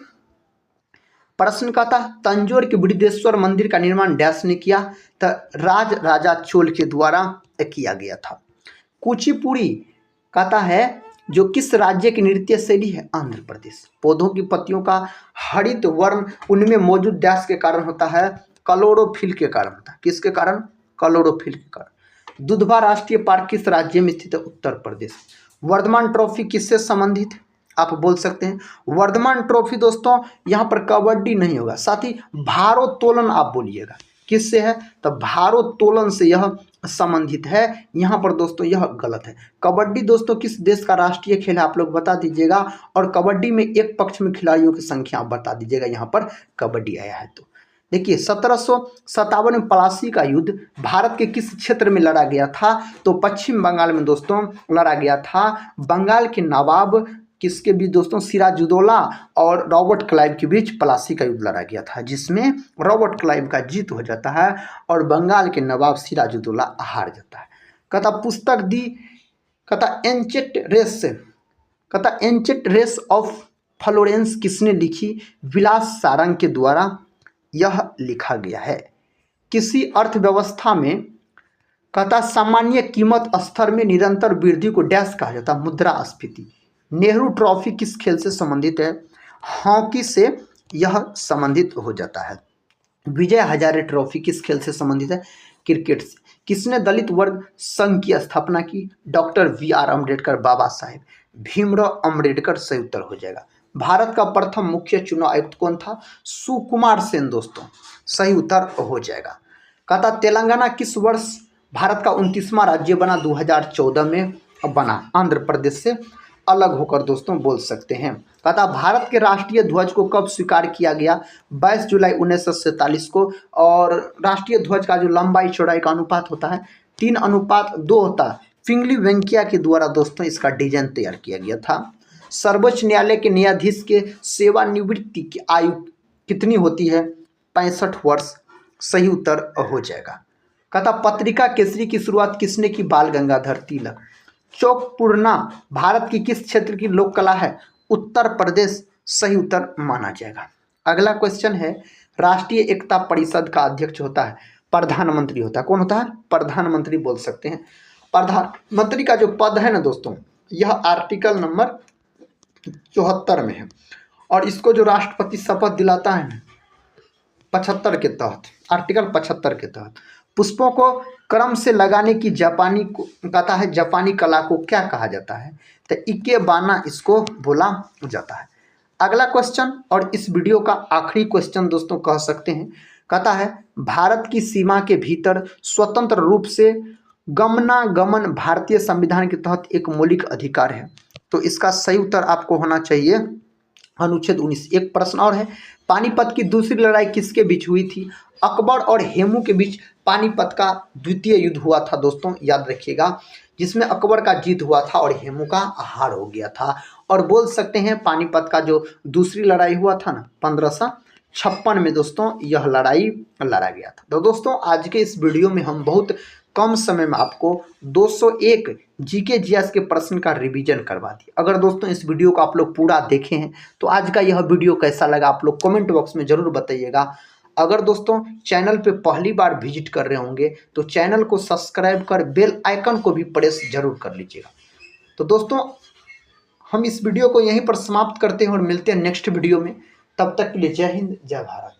प्रश्न का था तंजौर के बृहदेश्वर मंदिर का निर्माण डैश ने किया? तो राजा चोल के द्वारा किया गया था। कुचिपुड़ी कहता है जो किस राज्य की नृत्य शैली है? आंध्र प्रदेश। पौधों की पत्तियों का हरित वर्ण उनमें मौजूद डैश के कारण होता है? क्लोरोफिल के कारण होता है। किसके कारण? क्लोरोफिल के कारण। दुधवा राष्ट्रीय पार्क किस राज्य में स्थित है? उत्तर प्रदेश। वर्धमान ट्रॉफी किससे संबंधित है? आप बोल सकते हैं वर्धमान ट्रॉफी दोस्तों यहाँ पर कबड्डी नहीं होगा, साथ ही भारोत्तोलन आप बोलिएगा। किससे है? तो भारोत्तोलन से यह संबंधित है। यहाँ पर दोस्तों यह गलत है। कबड्डी दोस्तों किस देश का राष्ट्रीय खेल है आप लोग बता दीजिएगा। और कबड्डी में एक पक्ष में खिलाड़ियों की संख्या आप बता दीजिएगा। यहाँ पर कबड्डी आया है तो देखिए 1757 में पलासी का युद्ध भारत के किस क्षेत्र में लड़ा गया था? तो पश्चिम बंगाल में दोस्तों लड़ा गया था। बंगाल के नवाब किसके बीच दोस्तों? सिराजुद्दौला और रॉबर्ट क्लाइव के बीच पलासी का युद्ध लड़ा गया था, जिसमें रॉबर्ट क्लाइव का जीत हो जाता है और बंगाल के नवाब सिराजुद्दौला हार जाता है। कहता पुस्तक दी कहता एंचेट रेस ऑफ फ्लोरेंस किसने लिखी? विलास सारंग के द्वारा यह लिखा गया है। किसी अर्थव्यवस्था में कहता सामान्य कीमत स्तर में निरंतर वृद्धि को डैश कहा जाता? मुद्रास्फीति। नेहरू ट्रॉफी किस खेल से संबंधित है? हॉकी से यह संबंधित हो जाता है। विजय हजारे ट्रॉफी किस खेल से संबंधित है? क्रिकेट से। किसने दलित वर्ग संघ की स्थापना की? Doctor VR Ambedkar, Baba Saheb Bhimrao Ambedkar. सही उत्तर हो जाएगा। भारत का प्रथम मुख्य चुनाव आयुक्त कौन था? सुकुमार सेन। दोस्तों सही उत्तर हो जाएगा। कहता तेलंगाना किस वर्ष भारत का 29वां राज्य बना? 2014 में बना, आंध्र प्रदेश से अलग होकर दोस्तों बोल सकते हैं। कहता भारत के राष्ट्रीय ध्वज को कब स्वीकार किया गया? 22 जुलाई 1947 को। और राष्ट्रीय ध्वज का जो लंबाई चौड़ाई का अनुपात होता है 3:2 होता है। पिंगली वेंकैया के द्वारा दोस्तों इसका डिजाइन तैयार किया गया था। सर्वोच्च न्यायालय के न्यायाधीश के सेवानिवृत्ति की आयु कितनी होती है? 65 वर्ष। सही उत्तर हो जाएगा। कहता पत्रिका केसरी की शुरुआत किसने की? बाल गंगाधर तिलक। चौकपूर्णा भारत की किस क्षेत्र की लोक कला है? उत्तर प्रदेश। सही उत्तर माना जाएगा। अगला क्वेश्चन है राष्ट्रीय एकता परिषद का अध्यक्ष होता है? प्रधानमंत्री होता है। कौन होता है? प्रधानमंत्री बोल सकते हैं। प्रधानमंत्री का जो पद है ना दोस्तों यह आर्टिकल नंबर 74 में है और इसको जो राष्ट्रपति शपथ दिलाता है 75 के तहत, आर्टिकल 75 के तहत। पुष्पों को क्रम से लगाने की जापानी को कहता है जापानी कला को क्या कहा जाता है? तो इकेबाना इसको बोला जाता है। अगला क्वेश्चन और इस वीडियो का आखिरी क्वेश्चन दोस्तों कह सकते हैं। कहता है भारत की सीमा के भीतर स्वतंत्र रूप से गमनागमन भारतीय संविधान के तहत एक मौलिक अधिकार है। तो इसका सही उत्तर आपको होना चाहिए अनुच्छेद 19। एक प्रश्न और है, पानीपत की दूसरी लड़ाई किसके बीच हुई थी? अकबर और हेमू के बीच पानीपत का द्वितीय युद्ध हुआ था दोस्तों, याद रखिएगा, जिसमें अकबर का जीत हुआ था और हेमू का हार हो गया था। और बोल सकते हैं पानीपत का जो दूसरी लड़ाई हुआ था ना 1556 में दोस्तों, यह लड़ाई लड़ा गया था। तो दोस्तों आज के इस वीडियो में हम बहुत कम समय में आपको 201 जीके जीएस के प्रश्न का रिवीजन करवा दिया। अगर दोस्तों इस वीडियो को आप लोग पूरा देखे हैं तो आज का यह वीडियो कैसा लगा आप लोग कमेंट बॉक्स में जरूर बताइएगा। अगर दोस्तों चैनल पे पहली बार विजिट कर रहे होंगे तो चैनल को सब्सक्राइब कर बेल आइकन को भी प्रेस जरूर कर लीजिएगा। तो दोस्तों हम इस वीडियो को यहीं पर समाप्त करते हैं और मिलते हैं नेक्स्ट वीडियो में। तब तक के लिए जय हिंद, जय भारत।